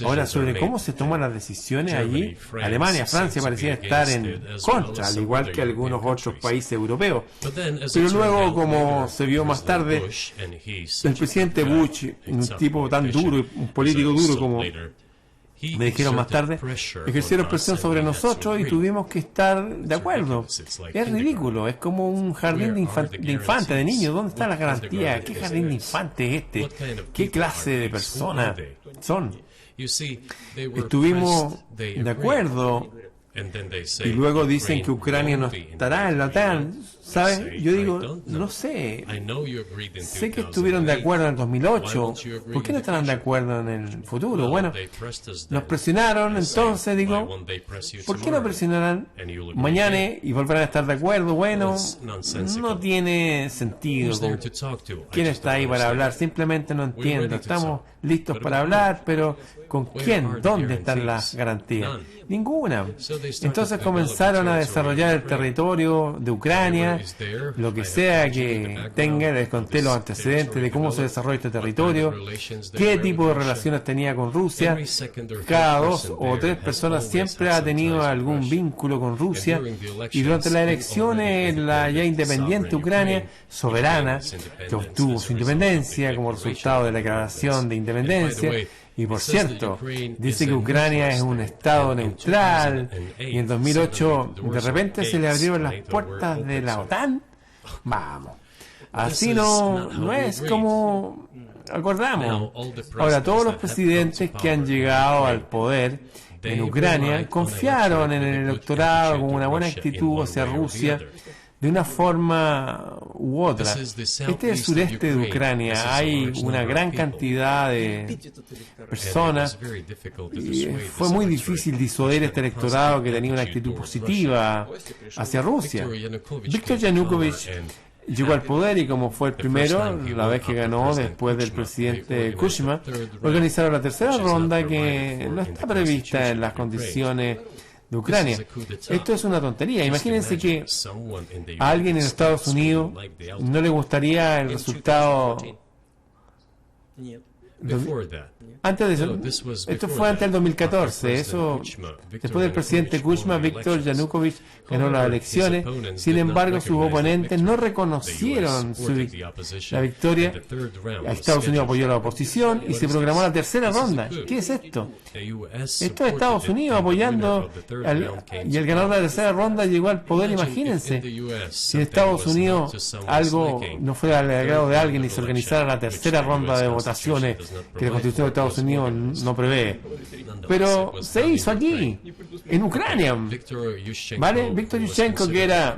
Ahora, sobre cómo se toman las decisiones allí, Alemania, Francia parecían estar en contra, al igual que algunos otros países europeos. Pero luego, como se vio más tarde, el presidente Bush, un tipo tan duro, un político duro como me dijeron más tarde, ejercieron presión sobre nosotros y tuvimos que estar de acuerdo. Es ridículo, es como un jardín de infante, de niños. ¿Dónde está la garantía? ¿Qué jardín de infante es este? ¿Qué clase de personas son? Estuvimos de acuerdo y luego dicen que Ucrania no estará en la OTAN. ¿Sabes? Yo digo, no sé. Sé que estuvieron de acuerdo en el 2008. ¿Por qué no estarán de acuerdo en el futuro? Bueno, nos presionaron, entonces digo, ¿por qué no presionarán mañana y volverán a estar de acuerdo? Bueno, no tiene sentido. ¿Quién está ahí para hablar? Simplemente no entiendo. Estamos listos para hablar, pero ¿con quién? ¿Dónde están las garantías? Ninguna. Entonces comenzaron a desarrollar el territorio de Ucrania, lo que sea que tenga. Les conté los antecedentes de cómo se desarrolla este territorio, qué tipo de relaciones tenía con Rusia. Cada 2 o 3 personas siempre ha tenido algún vínculo con Rusia, y durante las elecciones la ya independiente Ucrania, soberana, que obtuvo su independencia como resultado de la declaración de independencia. Y por cierto, dice que Ucrania es un estado neutral, y en 2008 de repente se le abrieron las puertas de la OTAN. Vamos, así no es como acordamos. Ahora, todos los presidentes que han llegado al poder en Ucrania confiaron en el electorado con una buena actitud hacia Rusia, de una forma u otra. Este es el sureste de Ucrania. Hay una gran cantidad de personas y fue muy difícil disuadir este electorado que tenía una actitud positiva hacia Rusia. Viktor Yanukovych llegó al poder y, como fue el primero, la vez que ganó después del presidente Kuchma, organizaron la tercera ronda que no está prevista en las condiciones de Ucrania. Esto es una tontería. Imagínense que a alguien en Estados Unidos no le gustaría el resultado Antes de eso, esto fue antes del 2014. Eso, después del presidente Kuchma, Viktor Yanukovych ganó las elecciones. Sin embargo, sus oponentes no reconocieron la victoria. Estados Unidos apoyó a la oposición y se programó la tercera ronda. ¿Qué es esto? Esto es Estados Unidos apoyando y el ganador de la tercera ronda llegó al poder. Imagínense, si en Estados Unidos algo no fuera al agrado de alguien y se organizara la tercera ronda de votaciones que la Constitución de Estados Unidos no prevé. Pero se hizo aquí, en Ucrania. ¿Vale? Víctor Yushchenko, que era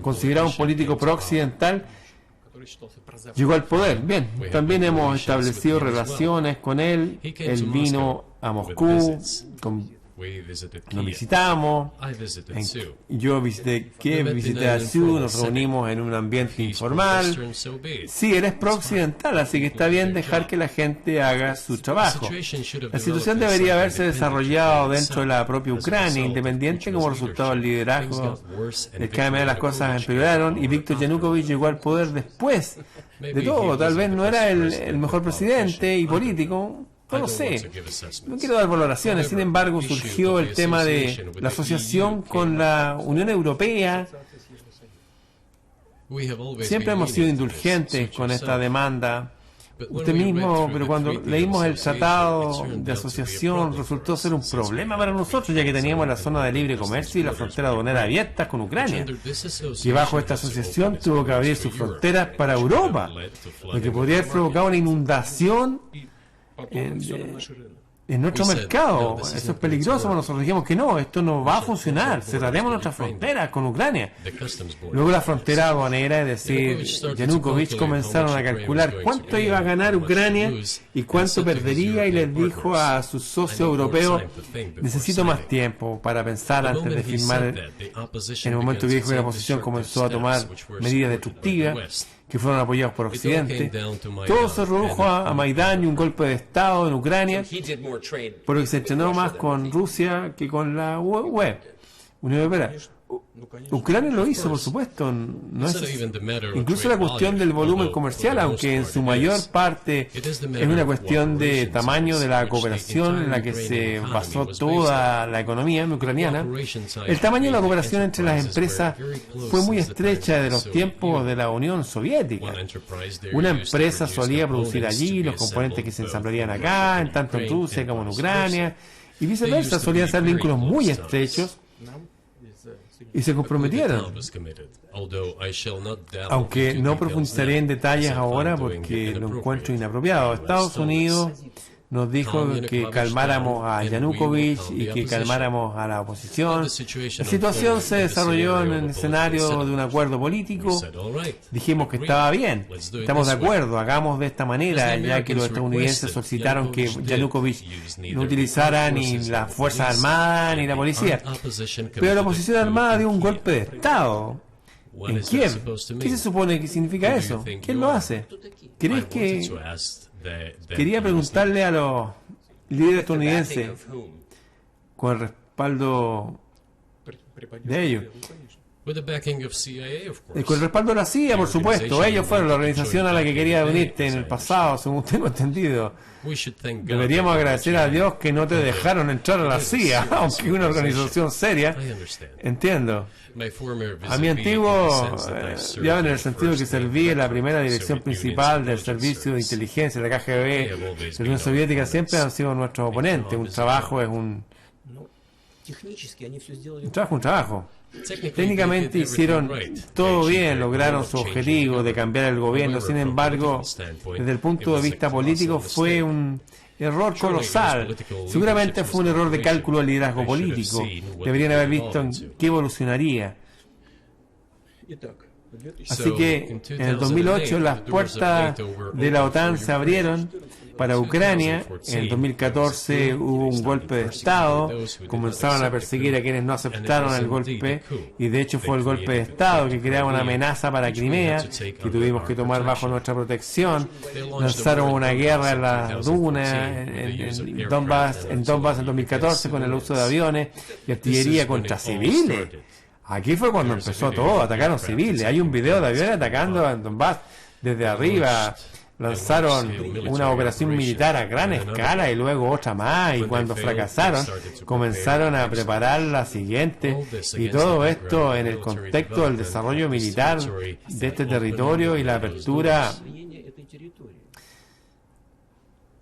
considerado un político pro-occidental, llegó al poder. Bien, también hemos establecido relaciones con él. Él vino a Moscú, nos visitamos. Yo visité Kiev, visité a Sioux, nos reunimos en un ambiente informal. Sí, eres pro-occidental, así que está bien dejar que la gente haga su trabajo. La situación debería haberse desarrollado dentro de la propia Ucrania, independiente como resultado del liderazgo. Cada vez las cosas empeoraron y Viktor Yanukovych llegó al poder después de todo. Tal vez no era el mejor presidente y político. No lo sé, no quiero dar valoraciones. Sin embargo, surgió el tema de la asociación con la Unión Europea. Siempre hemos sido indulgentes con esta demanda. Usted mismo, pero cuando leímos el tratado de asociación resultó ser un problema para nosotros, ya que teníamos la zona de libre comercio y la frontera aduanera abiertas con Ucrania. Y bajo esta asociación tuvo que abrir sus fronteras para Europa, lo que podría haber provocado una inundación en nuestro mercado. Eso es peligroso. Nosotros dijimos que no, esto no va a funcionar, cerraremos nuestras fronteras con Ucrania. Luego la frontera aduanera, es decir, Yanukovych, comenzaron a calcular cuánto iba a ganar Ucrania y cuánto perdería, y les dijo a sus socios europeos: necesito más tiempo para pensar antes de firmar. En el momento que dijo que la oposición comenzó a tomar medidas destructivas que fueron apoyados por Occidente, todo se redujo a Maidán y un golpe de Estado en Ucrania, porque se entrenó más con Rusia que con la UE, Unión Europea. Ucrania lo hizo, por supuesto. No es, incluso la cuestión del volumen comercial, aunque en su mayor parte es una cuestión de tamaño de la cooperación en la que se basó toda la economía ucraniana, el tamaño de la cooperación entre las empresas fue muy estrecha desde los tiempos de la Unión Soviética. Una empresa solía producir allí los componentes que se ensamblarían acá, en tanto en Rusia como en Ucrania, y viceversa. Solían ser vínculos muy estrechos y se comprometieron. Aunque no profundizaré en detalles ahora porque lo encuentro inapropiado. Estados Unidos nos dijo que calmáramos a Yanukovych y que calmáramos a la oposición. La situación se desarrolló en el escenario de un acuerdo político. Dijimos que estaba bien, estamos de acuerdo, hagamos de esta manera, ya que los estadounidenses solicitaron que Yanukovych no utilizara ni las Fuerzas Armadas ni la policía. Pero la oposición armada dio un golpe de Estado en Kiev. ¿Qué se supone que significa eso? ¿Quién lo hace? ¿Crees que...? Quería preguntarle a los líderes estadounidenses, con el respaldo de ellos, con el respaldo de la CIA, por supuesto. Ellos fueron la organización a la que quería unirte en el pasado, según tengo entendido. Deberíamos agradecer a Dios que no te dejaron entrar a la CIA, aunque una organización seria. Entiendo. A mi antiguo, ya en el sentido de que serví en la primera dirección principal del servicio de inteligencia de la KGB de la Unión Soviética, siempre han sido nuestros oponentes. Un trabajo es un trabajo. Técnicamente hicieron todo bien, lograron su objetivo de cambiar el gobierno. Sin embargo, desde el punto de vista político fue un error colosal. Seguramente fue un error de cálculo del liderazgo político. Deberían haber visto en qué evolucionaría. Así que en el 2008 las puertas de la OTAN se abrieron para Ucrania. En el 2014 hubo un golpe de Estado, comenzaron a perseguir a quienes no aceptaron el golpe, y de hecho fue el golpe de Estado que creaba una amenaza para Crimea, que tuvimos que tomar bajo nuestra protección. Lanzaron una guerra en la duna, en Donbass en 2014, con el uso de aviones y artillería contra civiles. Aquí fue cuando empezó todo, atacaron civiles. Hay un video de aviones atacando a Donbass desde arriba. lanzaron una operación militar a gran escala y luego otra más, y cuando fracasaron comenzaron a preparar la siguiente, y todo esto en el contexto del desarrollo militar de este territorio y la apertura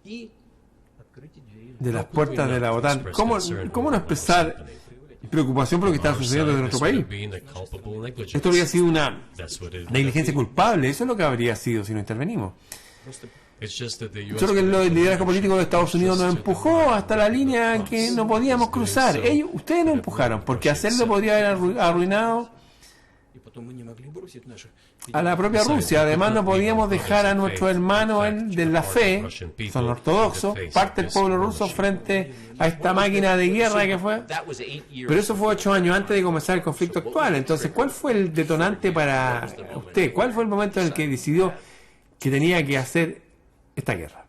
de las puertas de la OTAN. ¿Cómo no expresar preocupación por lo que está sucediendo en nuestro país? Esto habría sido una negligencia culpable, eso es lo que habría sido si no intervenimos. Solo que el liderazgo político de Estados Unidos nos empujó hasta la línea que no podíamos cruzar. Ustedes nos empujaron, porque hacerlo podría haber arruinado a la propia Rusia. Además, no podíamos dejar a nuestros hermanos de la fe, son ortodoxos, parte del pueblo ruso, frente a esta máquina de guerra que fue. Pero eso fue 8 años antes de comenzar el conflicto actual. Entonces, ¿cuál fue el detonante para usted? ¿Cuál fue el momento en el que decidió que tenía que hacer esta guerra?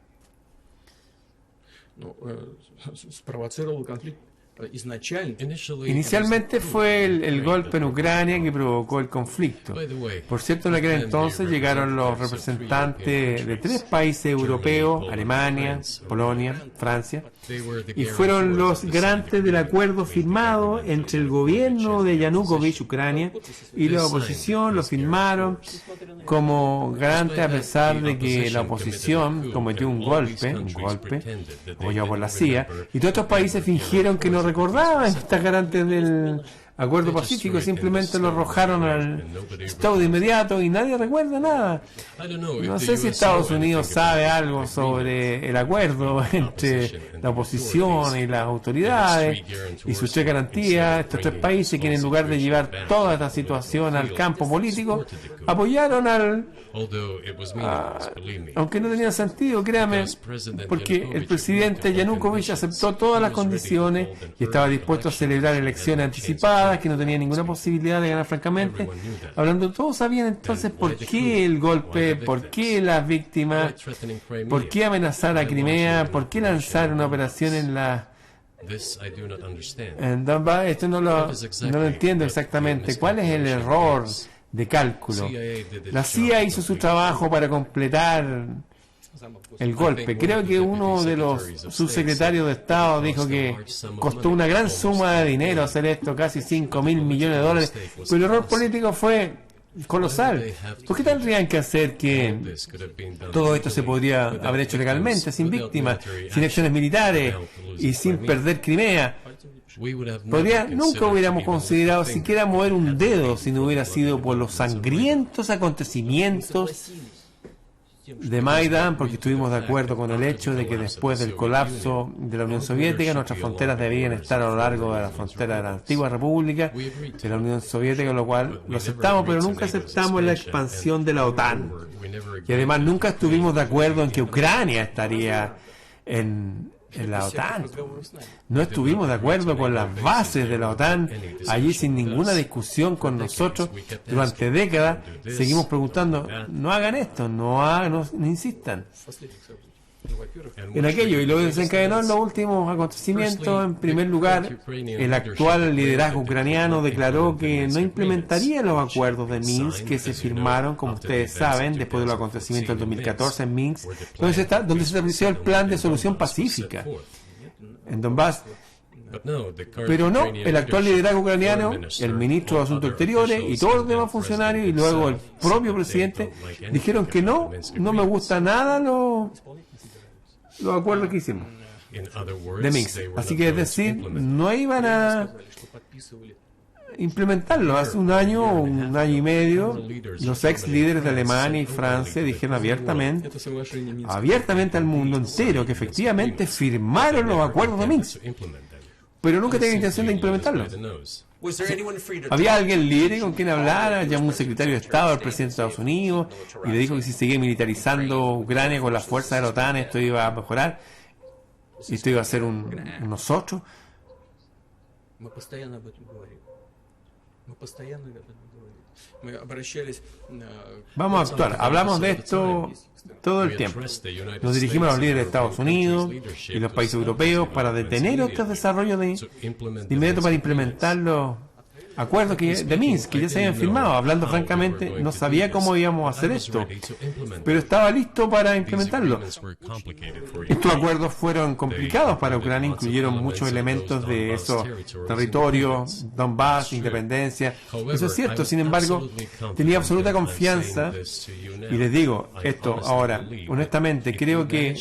Inicialmente fue el golpe en Ucrania que provocó el conflicto. Por cierto, en aquel entonces llegaron los representantes de 3 países europeos, Alemania, Polonia, Francia, y fueron los garantes del acuerdo firmado entre el gobierno de Yanukovych, Ucrania, y la oposición. Lo firmaron como garante a pesar de que la oposición cometió un golpe apoyado por la CIA, y todos estos países fingieron que no recordaban estas garantes del acuerdo pacífico, simplemente lo arrojaron al estado de inmediato y nadie recuerda nada. No sé si Estados Unidos sabe algo sobre el acuerdo entre la oposición y las autoridades y sus 3 garantías. Estos 3 países que en lugar de llevar toda esta situación al campo político, apoyaron aunque no tenía sentido, créame, porque el presidente Yanukovych aceptó todas las condiciones y estaba dispuesto a celebrar elecciones anticipadas que no tenía ninguna posibilidad de ganar francamente. Hablando, todos sabían entonces por qué el golpe, por qué las víctimas, por qué amenazar a Crimea, por qué lanzar una operación en Donbass. Esto no lo entiendo exactamente. ¿Cuál es el error de cálculo? La CIA hizo su trabajo para completar el golpe. Creo que uno de los subsecretarios de Estado dijo que costó una gran suma de dinero hacer esto, casi $5.000 millones, pero el error político fue colosal. ¿Por qué tendrían que hacer que todo esto se podría haber hecho legalmente, sin víctimas, sin acciones militares y sin perder Crimea? Nunca hubiéramos considerado siquiera mover un dedo si no hubiera sido por los sangrientos acontecimientos de Maidán, porque estuvimos de acuerdo con el hecho de que después del colapso de la Unión Soviética, nuestras fronteras debían estar a lo largo de la frontera de la antigua república de la Unión Soviética, lo cual lo aceptamos, pero nunca aceptamos la expansión de la OTAN. Y además nunca estuvimos de acuerdo en que Ucrania estaría en la OTAN. No estuvimos de acuerdo con las bases de la OTAN allí sin ninguna discusión con nosotros. Durante décadas seguimos preguntando, no hagan esto, no insistan en aquello, y lo desencadenó en los últimos acontecimientos. En primer lugar, el actual liderazgo ucraniano declaró que no implementaría los acuerdos de Minsk que se firmaron, como ustedes saben, después de los acontecimientos del 2014 en Minsk, donde se estableció el plan de solución pacífica en Donbass. Pero no, el actual liderazgo ucraniano, el ministro de Asuntos Exteriores y todos los demás funcionarios y luego el propio presidente dijeron que no me gusta nada los acuerdos que hicimos de Minsk. Así que es decir, no iban a implementarlo. Hace un año y medio, los ex líderes de Alemania y Francia dijeron abiertamente al mundo entero que efectivamente firmaron los acuerdos de Minsk, pero nunca tenían intención de implementarlo. ¿Había alguien libre con quien hablar? Llamó un secretario de Estado al presidente de Estados Unidos y le dijo que si seguía militarizando Ucrania con las fuerzas de la OTAN, esto iba a mejorar y esto iba a ser un nosotros. Vamos a actuar. Hablamos de esto todo el tiempo. Nos dirigimos a los líderes de Estados Unidos y los países europeos para detener estos desarrollos de inmediato, para implementarlo acuerdos de Minsk que ya se habían firmado. Hablando francamente, no sabía cómo íbamos a hacer esto, pero estaba listo para implementarlo. Estos acuerdos fueron complicados para Ucrania, incluyeron muchos elementos de esos territorios, Donbass, independencia. Eso es cierto, sin embargo, tenía absoluta confianza, y les digo esto ahora, honestamente, creo que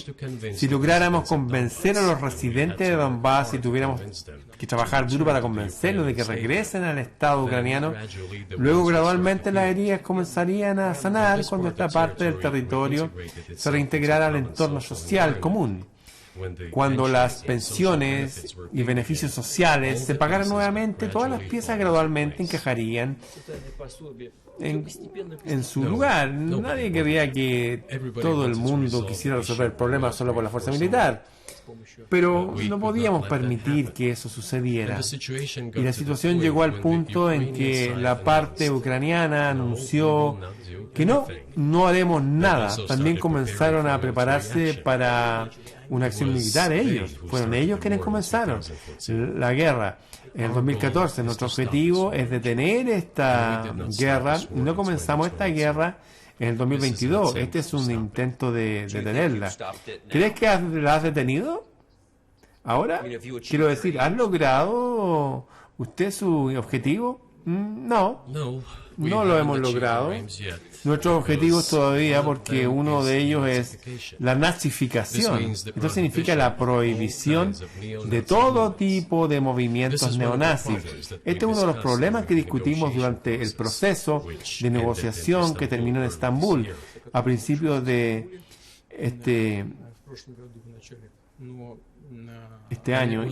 si lográramos convencer a los residentes de Donbass y tuviéramos que trabajar duro para convencerlos de que regresen al Estado ucraniano, luego gradualmente las heridas comenzarían a sanar cuando esta parte del territorio se reintegrara al entorno social común. Cuando las pensiones y beneficios sociales se pagaran nuevamente, todas las piezas gradualmente encajarían en su lugar. Nadie querría que todo el mundo quisiera resolver el problema solo con la fuerza militar, pero no podíamos permitir que eso sucediera. Y la situación llegó al punto en que la parte ucraniana anunció que no haremos nada. También comenzaron a prepararse para una acción militar ellos. Fueron ellos quienes comenzaron la guerra. En el 2014 nuestro objetivo es detener esta guerra, y no comenzamos esta guerra en el 2022. Este es un intento de detenerla. ¿Crees que la has detenido? Ahora, quiero decir, ¿has logrado usted su objetivo? No, no lo hemos logrado. Nuestros objetivos todavía, porque uno de ellos es la nazificación. Esto significa la prohibición de todo tipo de movimientos neonazis. Este es uno de los problemas que discutimos durante el proceso de negociación que terminó en Estambul a principios de este año,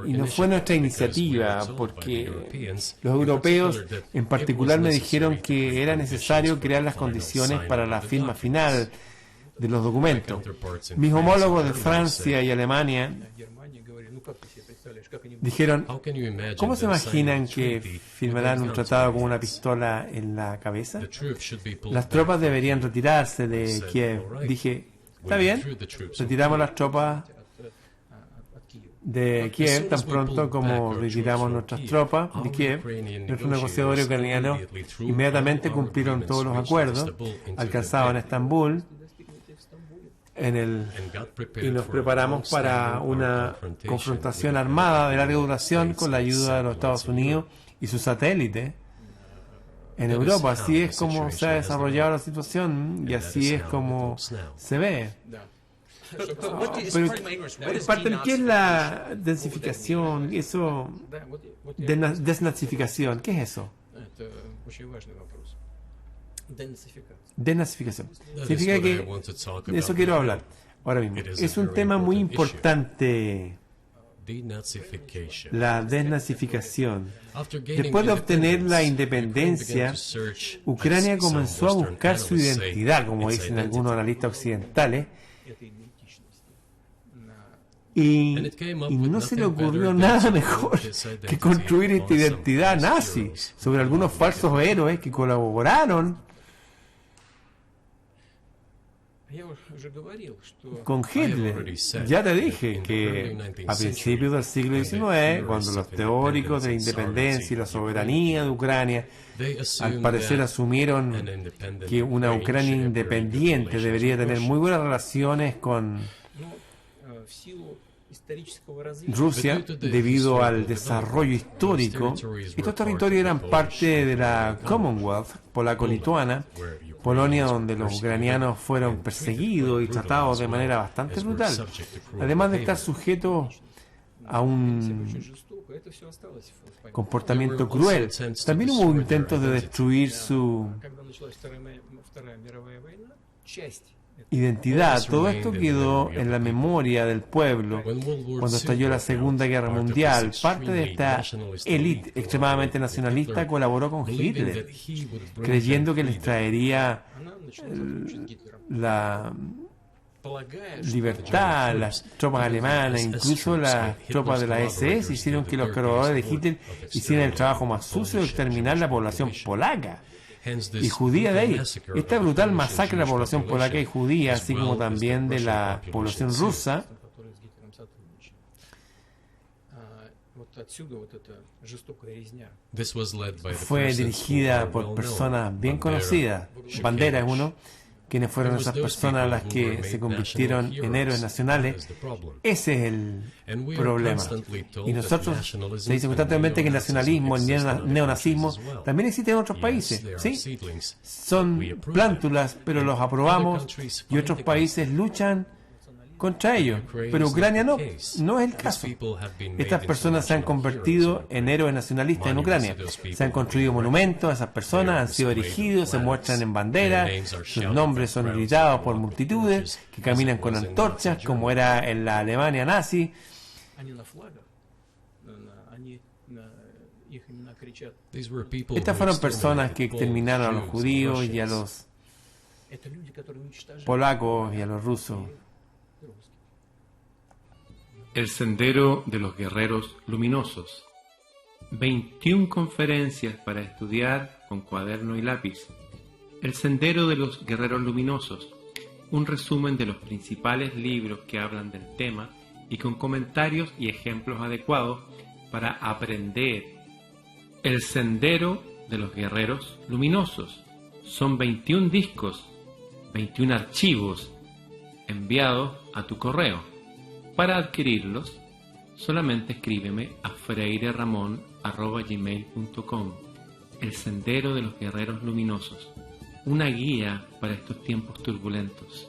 y no fue nuestra iniciativa, porque los europeos en particular me dijeron que era necesario crear las condiciones para la firma final de los documentos. Mis homólogos de Francia y Alemania dijeron, ¿cómo se imaginan que firmarán un tratado con una pistola en la cabeza? Las tropas deberían retirarse de Kiev. Dije, está bien, retiramos las tropas de Kiev tan pronto como retiramos nuestras tropas de Kiev. Nuestros negociadores ucranianos inmediatamente cumplieron todos los acuerdos alcanzados en Estambul y nos preparamos para una confrontación armada de larga duración con la ayuda de los Estados Unidos y sus satélites en Europa. Así es como se ha desarrollado la situación y así es como se ve. Pero, ¿qué es la densificación? Eso, desnazificación, ¿qué es eso? Denazificación. Significa que de eso quiero hablar ahora mismo. Es un tema muy importante, la desnazificación. Después de obtener la independencia, Ucrania comenzó a buscar su identidad, como dicen algunos analistas occidentales, y no se le ocurrió nada mejor que construir esta identidad nazi sobre algunos falsos héroes que colaboraron con Hitler. Ya te dije que a principios del siglo XIX, cuando los teóricos de la independencia y la soberanía de Ucrania al parecer asumieron que una Ucrania independiente debería tener muy buenas relaciones con Rusia, debido al desarrollo histórico, estos territorios eran parte de la Commonwealth polaco-lituana, Polonia, donde los ucranianos fueron perseguidos y tratados de manera bastante brutal, además de estar sujetos a un comportamiento cruel. También hubo intentos de destruir su identidad. Todo esto quedó en la memoria del pueblo cuando estalló la Segunda Guerra Mundial. Parte de esta élite extremadamente nacionalista colaboró con Hitler, creyendo que les traería la libertad. Las tropas alemanas, incluso las tropas de la SS, hicieron que los colaboradores de Hitler hicieran el trabajo más sucio de exterminar la población polaca y judía de ahí. Esta brutal masacre de la población polaca y judía, así como también de la población rusa, Fue dirigida por personas bien conocidas. Bandera es uno, quienes fueron esas personas las que se convirtieron en héroes nacionales. Ese es el problema. Y nosotros se dice constantemente que el nacionalismo, el neonazismo, también existe en otros países. ¿Sí? Son plántulas, pero los aprobamos y otros países luchan contra ellos, pero Ucrania no es el caso. Estas personas se han convertido en héroes nacionalistas en Ucrania. Se han construido monumentos a esas personas, han sido erigidos, se muestran en bandera, sus nombres son gritados por multitudes que caminan con antorchas, como era en la Alemania nazi. Estas fueron personas que exterminaron a los judíos y a los polacos y a los rusos. El Sendero de los Guerreros Luminosos. 21 conferencias para estudiar con cuaderno y lápiz. El Sendero de los Guerreros Luminosos. Un resumen de los principales libros que hablan del tema y con comentarios y ejemplos adecuados para aprender. El Sendero de los Guerreros Luminosos. Son 21 discos, 21 archivos enviados a tu correo. Para adquirirlos, solamente escríbeme a freireramon@gmail.com. El Sendero de los Guerreros Luminosos, una guía para estos tiempos turbulentos.